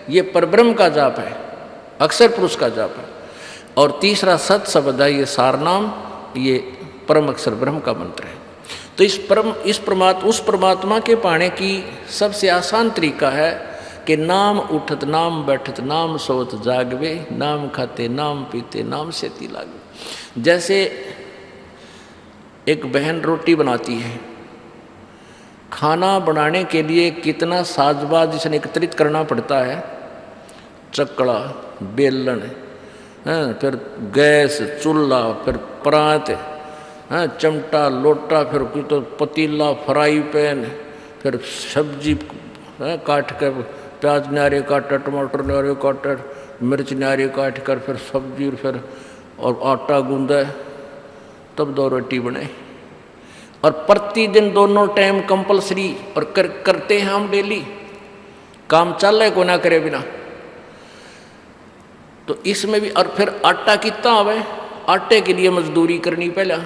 ये परब्रह्म का जाप है, अक्षर पुरुष का जाप है। और तीसरा सत शब्द है ये सारनाम, ये परम अक्षर ब्रह्म का मंत्र है। तो उस परमात्मा के पाने की सबसे आसान तरीका है कि नाम उठत नाम बैठत नाम सोत जागवे, नाम खाते नाम पीते नाम सेती लागे। जैसे एक बहन रोटी बनाती है, खाना बनाने के लिए कितना साजबाज इसे एकत्रित करना पड़ता है, चकड़ा, बेलन, फिर गैस, चूल्हा, फिर परात, चमटा, लोटा, फिर तो पतीला, फ्राई पैन, फिर सब्जी काट कर, प्याज न्यारे काटा, टमाटर न्यारे काटा, मिर्च न्यारे काट कर फिर सब्जी, फिर और आटा गूंदा, तब 2 रोटी बने। और प्रतिदिन दोनों टाइम कंपलसरी और करते हैं हम डेली, काम चल रहा है को ना करे बिना। तो इसमें भी, और फिर आटा कितना आवे, आटे के लिए मजदूरी करनी पहला,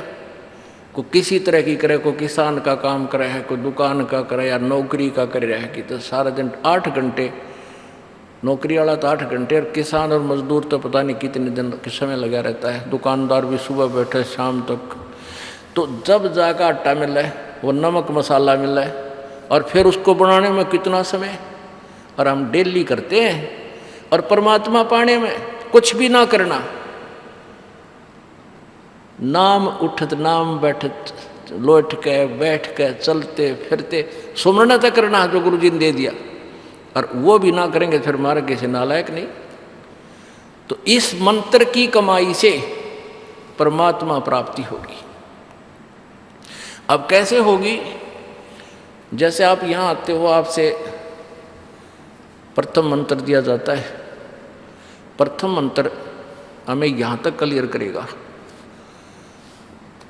को किसी तरह की करे, को किसान का काम करे है, कोई दुकान का करे या नौकरी का करे है कि, तो सारा दिन 8 घंटे, नौकरी वाला तो 8 घंटे, और किसान और मजदूर तो पता नहीं कितने दिन के समय लगा रहता है, दुकानदार भी सुबह बैठे शाम तक। तो जब जाकर आटा मिला है, वो नमक मसाला मिला है, और फिर उसको बनाने में कितना समय, और हम डेली करते हैं। और परमात्मा पाने में कुछ भी ना करना, नाम उठत नाम बैठत, लोट के बैठ के चलते फिरते सुमरण तक करना जो गुरु जी ने दे दिया, और वो भी ना करेंगे फिर मार्ग के से नालायक नहीं। तो इस मंत्र की कमाई से परमात्मा प्राप्ति होगी। अब कैसे होगी जैसे आप यहाँ आते हो, आपसे प्रथम मंत्र दिया जाता है। प्रथम मंत्र हमें यहाँ तक क्लियर करेगा।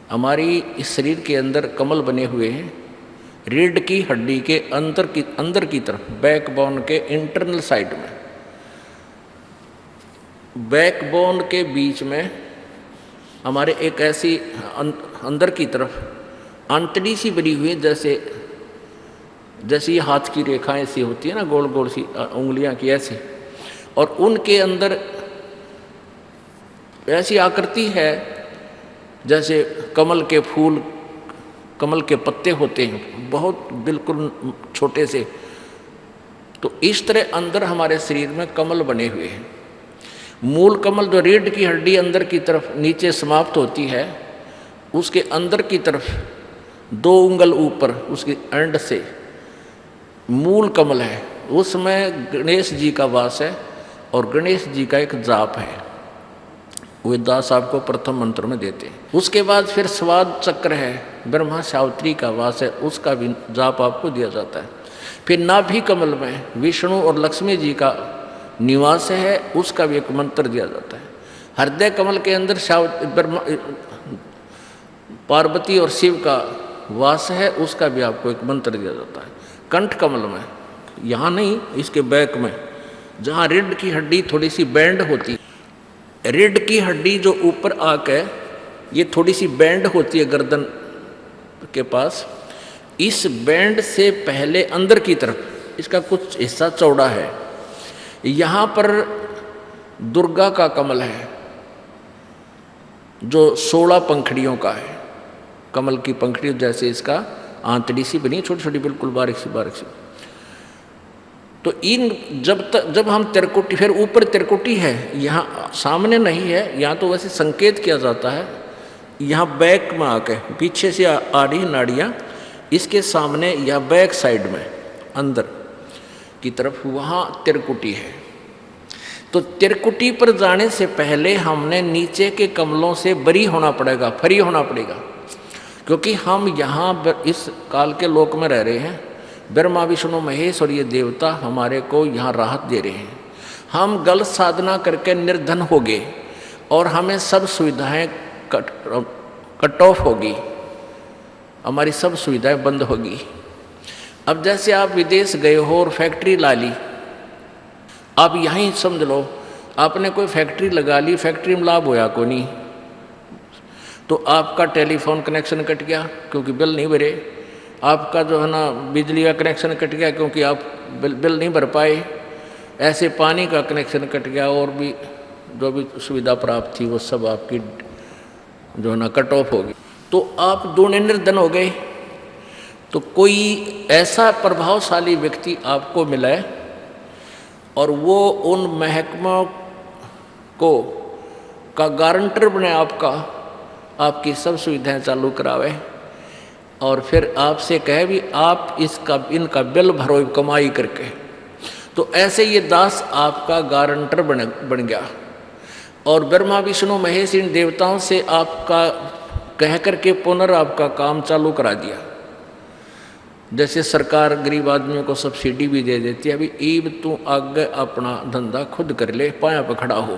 हमारी इस शरीर के अंदर कमल बने हुए हैं, रीढ़ की हड्डी के अंदर की तरफ, बैकबोन के इंटरनल साइड में, बैकबोन के बीच में हमारे एक ऐसी अंदर की तरफ आंतड़ी सी बनी हुई है, जैसे ये हाथ की रेखाएं ऐसी होती है ना, गोल गोल सी उंगलियां की ऐसे, और उनके अंदर ऐसी आकृति है जैसे कमल के फूल, कमल के पत्ते होते हैं, बहुत बिल्कुल छोटे से। तो इस तरह अंदर हमारे शरीर में कमल बने हुए हैं। मूल कमल जो रीढ़ की हड्डी अंदर की तरफ नीचे समाप्त होती है, उसके अंदर की तरफ 2 उंगल ऊपर उसके एंड से मूल कमल है, उसमें गणेश जी का वास है और गणेश जी का एक जाप है। वे दास आपको प्रथम मंत्र में देते हैं। उसके बाद फिर स्वाद चक्र है, ब्रह्मा सावित्री का वास है, उसका भी जाप आपको दिया जाता है। फिर नाभि कमल में विष्णु और लक्ष्मी जी का निवास है, उसका भी एक मंत्र दिया जाता है। हृदय कमल के अंदर ब्रह्मा पार्वती और शिव का वास है, उसका भी आपको एक मंत्र दिया जाता है। कंठ कमल में, यहाँ नहीं, इसके बैक में, जहाँ रीढ़ की हड्डी थोड़ी सी बैंड होती है, रीढ़ की हड्डी जो ऊपर आके ये थोड़ी सी बैंड होती है गर्दन के पास, इस बैंड से पहले अंदर की तरफ इसका कुछ हिस्सा चौड़ा है। यहाँ पर दुर्गा का कमल है जो 16 पंखड़ियों का है। कमल की पंखड़ी जैसे इसका आंतड़ी सी बनी, छोटी छोटी बिल्कुल बारीक सी। तो इन जब हम त्रिकुटी, फिर ऊपर त्रिकुटी है, यहाँ सामने नहीं है, यहाँ तो वैसे संकेत किया जाता है, यहाँ बैक में आके पीछे से आ रही नाड़ियाँ, इसके सामने या बैक साइड में अंदर की तरफ वहाँ त्रिकुटी है। तो त्रिकुटी पर जाने से पहले हमने नीचे के कमलों से बरी होना पड़ेगा, फ्री होना पड़ेगा, क्योंकि हम यहाँ इस काल के लोक में रह रहे हैं। ब्रह्मा विष्णु महेश और ये देवता हमारे को यहाँ राहत दे रहे हैं। हम गलत साधना करके निर्धन हो गए और हमें सब सुविधाएं कट ऑफ होगी, हमारी सब सुविधाएं बंद होगी। अब जैसे आप विदेश गए हो और फैक्ट्री ला ली, आप यहीं समझ लो आपने कोई फैक्ट्री लगा ली, फैक्ट्री में लाभ होया को नहीं, तो आपका टेलीफोन कनेक्शन कट गया क्योंकि बिल नहीं भरे, आपका जो है ना बिजली का कनेक्शन कट गया क्योंकि आप बिल नहीं भर पाए, ऐसे पानी का कनेक्शन कट गया, और भी जो भी सुविधा प्राप्त थी वो सब आपकी जो है ना कट ऑफ होगी। तो आप दोनों निर्धन हो गए। तो कोई ऐसा प्रभावशाली व्यक्ति आपको मिला है और वो उन महकमों को का गारंटर बने, आपकी सब सुविधाएं चालू करावे और फिर आपसे कहे भी आप इनका बिल भरो कमाई करके। तो ऐसे ये दास आपका गारंटर बन गया और ब्रह्मा विष्णु महेश इन देवताओं से आपका कह करके आपका काम चालू करा दिया। जैसे सरकार गरीब आदमियों को सब्सिडी भी दे देती है, अभी ईब तू आगे अपना धंधा खुद कर ले, पाया पर खड़ा हो,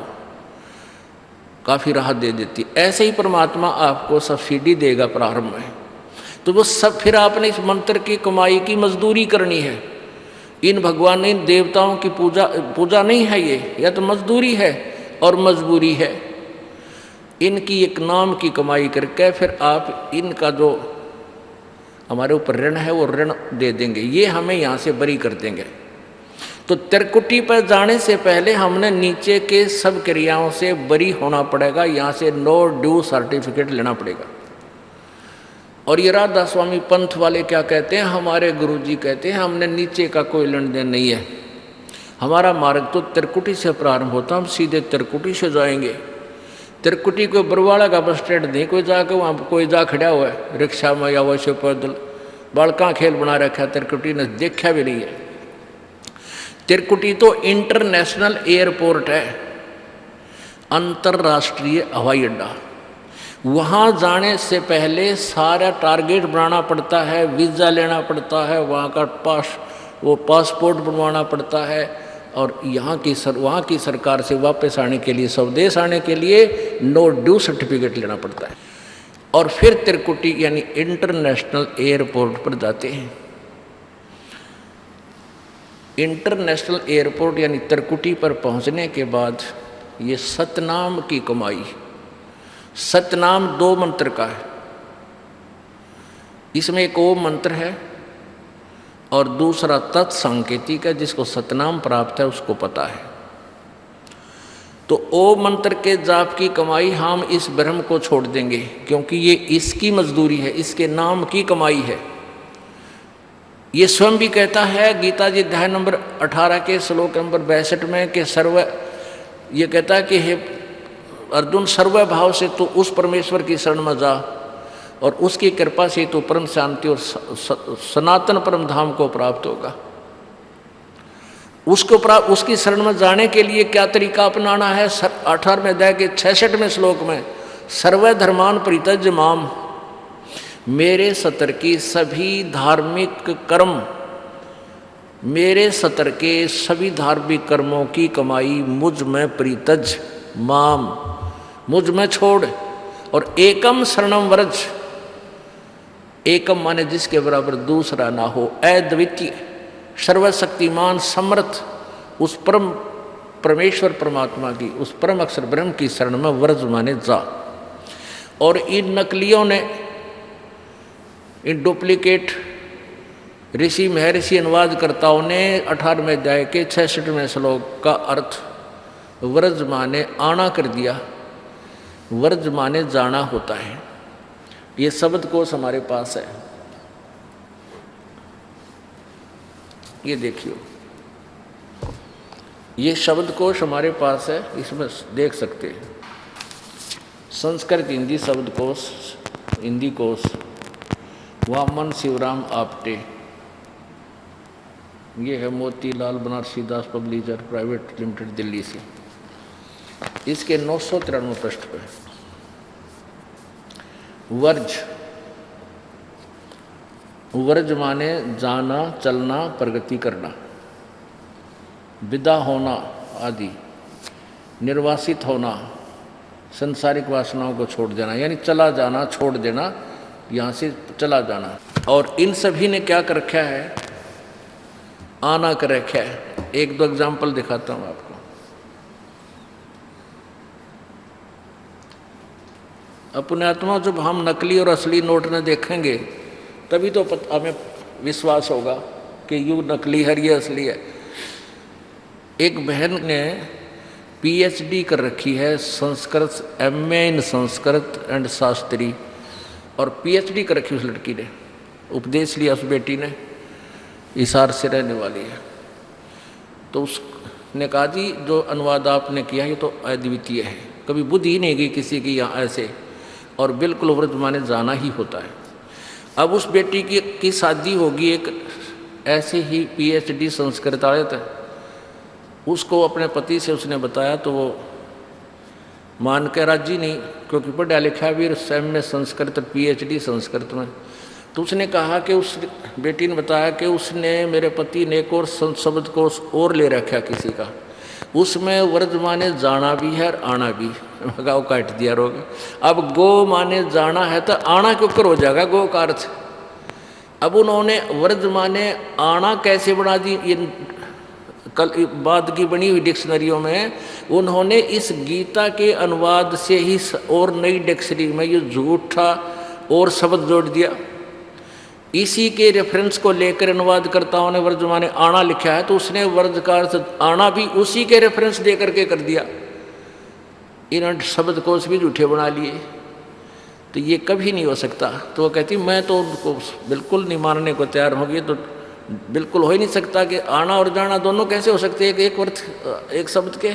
काफ़ी राहत दे देती। ऐसे ही परमात्मा आपको सब्सिडी देगा प्रारंभ में। तो वो सब फिर आपने इस मंत्र की कमाई की मजदूरी करनी है। इन भगवान इन देवताओं की पूजा नहीं है ये, या तो मजदूरी है और मजबूरी है। इनकी एक नाम की कमाई करके फिर आप इनका जो हमारे ऊपर ऋण है वो ऋण दे देंगे, ये हमें यहाँ से बरी कर देंगे। तो त्रिकुटी पर जाने से पहले हमने नीचे के सब क्रियाओं से बरी होना पड़ेगा, यहाँ से नो ड्यू सर्टिफिकेट लेना पड़ेगा। और ये राधा स्वामी पंथ वाले क्या कहते हैं, हमारे गुरुजी कहते हैं हमने नीचे का कोई लेन देन नहीं है, हमारा मार्ग तो त्रिकुटी से प्रारंभ होता, हम सीधे त्रिकुटी से जाएंगे। त्रिकुटी को बरवाड़ा का बस स्टैंड नहीं, कोई जाके वहाँ कोई जा खड़ा हुआ है रिक्शा में या वैसे पैदल, बालका खेल बना रखा है, त्रिकुटी ने देखा भी नहीं है। त्रिकुटी तो इंटरनेशनल एयरपोर्ट है, अंतर्राष्ट्रीय हवाई अड्डा। वहाँ जाने से पहले सारा टारगेट बनाना पड़ता है, वीज़ा लेना पड़ता है, वहाँ का पासपोर्ट बनवाना पड़ता है, और वहाँ की सरकार से वापस आने के लिए, स्वदेश आने के लिए नो ड्यू सर्टिफिकेट लेना पड़ता है। और फिर त्रिकुटी यानी इंटरनेशनल एयरपोर्ट पर जाते हैं। इंटरनेशनल एयरपोर्ट यानी त्रिकुटी पर पहुंचने के बाद ये सतनाम की कमाई, सतनाम 2 मंत्र का है। इसमें एक ओम मंत्र है और दूसरा तत्संकेतिक है। जिसको सतनाम प्राप्त है उसको पता है। तो ओम मंत्र के जाप की कमाई हम इस ब्रह्म को छोड़ देंगे, क्योंकि ये इसकी मजदूरी है, इसके नाम की कमाई है। ये स्वयं भी कहता है गीता जी अध्याय नंबर 18 के श्लोक नंबर 62 में कि ये कहता है कि हे अर्जुन, सर्व भाव से तू उस परमेश्वर की शरण में जा और उसकी कृपा से तू परम शांति और सनातन परम धाम को प्राप्त होगा। उसकी शरण में जाने के लिए क्या तरीका अपनाना है? 18वें अध्याय के 66वें श्लोक में, सर्व धर्मान परित्यज माम, मेरे सतर की सभी धार्मिक कर्म, मेरे सतर के सभी धार्मिक कर्मों की कमाई मुझ में परित्यज माम, मुझ में छोड़, और एकम शरणम व्रज, एकम माने जिसके बराबर दूसरा ना हो, अद्वितीय सर्वशक्तिमान समर्थ उस परम परमेश्वर परमात्मा की, उस परम अक्षर ब्रह्म की शरण में व्रज माने जा। और इन नकलियों ने, इन डुप्लीकेट ऋषि महर्षि अनुवादकर्ताओं ने 18वें अध्याय के 66वें श्लोक का अर्थ व्रज माने आना कर दिया। व्रज माने जाना होता है। ये शब्दकोश हमारे पास है, ये देखिए, ये शब्दकोश हमारे पास है, इसमें देख सकते हैं। संस्कृत हिंदी शब्दकोश, हिंदी कोश, वामन शिवराम आपटे, ये है मोतीलाल बनारसी दास पब्लिशर प्राइवेट लिमिटेड दिल्ली से। इसके 993 पृष्ठ पे वर्ज, वर्ज माने जाना, चलना, प्रगति करना, विदा होना आदि, निर्वासित होना, संसारिक वासनाओं को छोड़ देना, यानी चला जाना, छोड़ देना, यहाँ से चला जाना। और इन सभी ने क्या कर रखा है? आना कर रखा है। 1-2 एग्जाम्पल दिखाता हूँ आपको। अपने आत्मा जब हम नकली और असली नोट न देखेंगे तभी तो हमें विश्वास होगा कि ये नकली है, ये असली है। एक बहन ने PhD कर रखी है Sanskrit, MA in Sanskrit and Shastri, और PhD कर रखी उस लड़की ने, उपदेश लिया उस बेटी ने, हिसार से रहने वाली है। तो उसने कहा जी जो अनुवाद आपने किया ये तो अद्वितीय है, कभी बुद्धि ही नहीं गई किसी की यहाँ ऐसे, और बिल्कुल व्रत माने जाना ही होता है। अब उस बेटी की शादी होगी एक ऐसे ही PhD संस्कृतायत है, उसको अपने पति से उसने बताया तो वो मान के राजी नहीं, क्योंकि पढ़ा लिखा भी स्वयं में संस्कृत, PhD संस्कृत में। तो उसने कहा कि उस बेटी ने बताया कि उसने, मेरे पति ने एक और शब्द को और ले रखा किसी का, उसमें व्रज माने जाना भी है और आना भी। गाँव काट दिया रोग। अब गो माने जाना है तो आना क्यों कर हो जाएगा गो का अर्थ। अब उन्होंने व्रज माने आना कैसे बना दी, ये कल बाद की बनी हुई डिक्शनरियों में उन्होंने इस गीता के अनुवाद से ही और नई डिक्शनरी में ये झूठा और शब्द जोड़ दिया। इसी के रेफरेंस को लेकर अनुवादकर्ताओं ने व्रज माने आना लिखा है, तो उसने व्रज का अर्थ आना भी उसी के रेफरेंस दे करके कर दिया। इन्होंने शब्दकोश भी झूठे बना लिए, तो ये कभी नहीं हो सकता। तो वो कहती मैं तो उनको बिल्कुल नहीं मानने को तैयार होगी, तो बिल्कुल हो ही नहीं सकता कि आना और जाना दोनों कैसे हो सकते एक अर्थ एक शब्द के।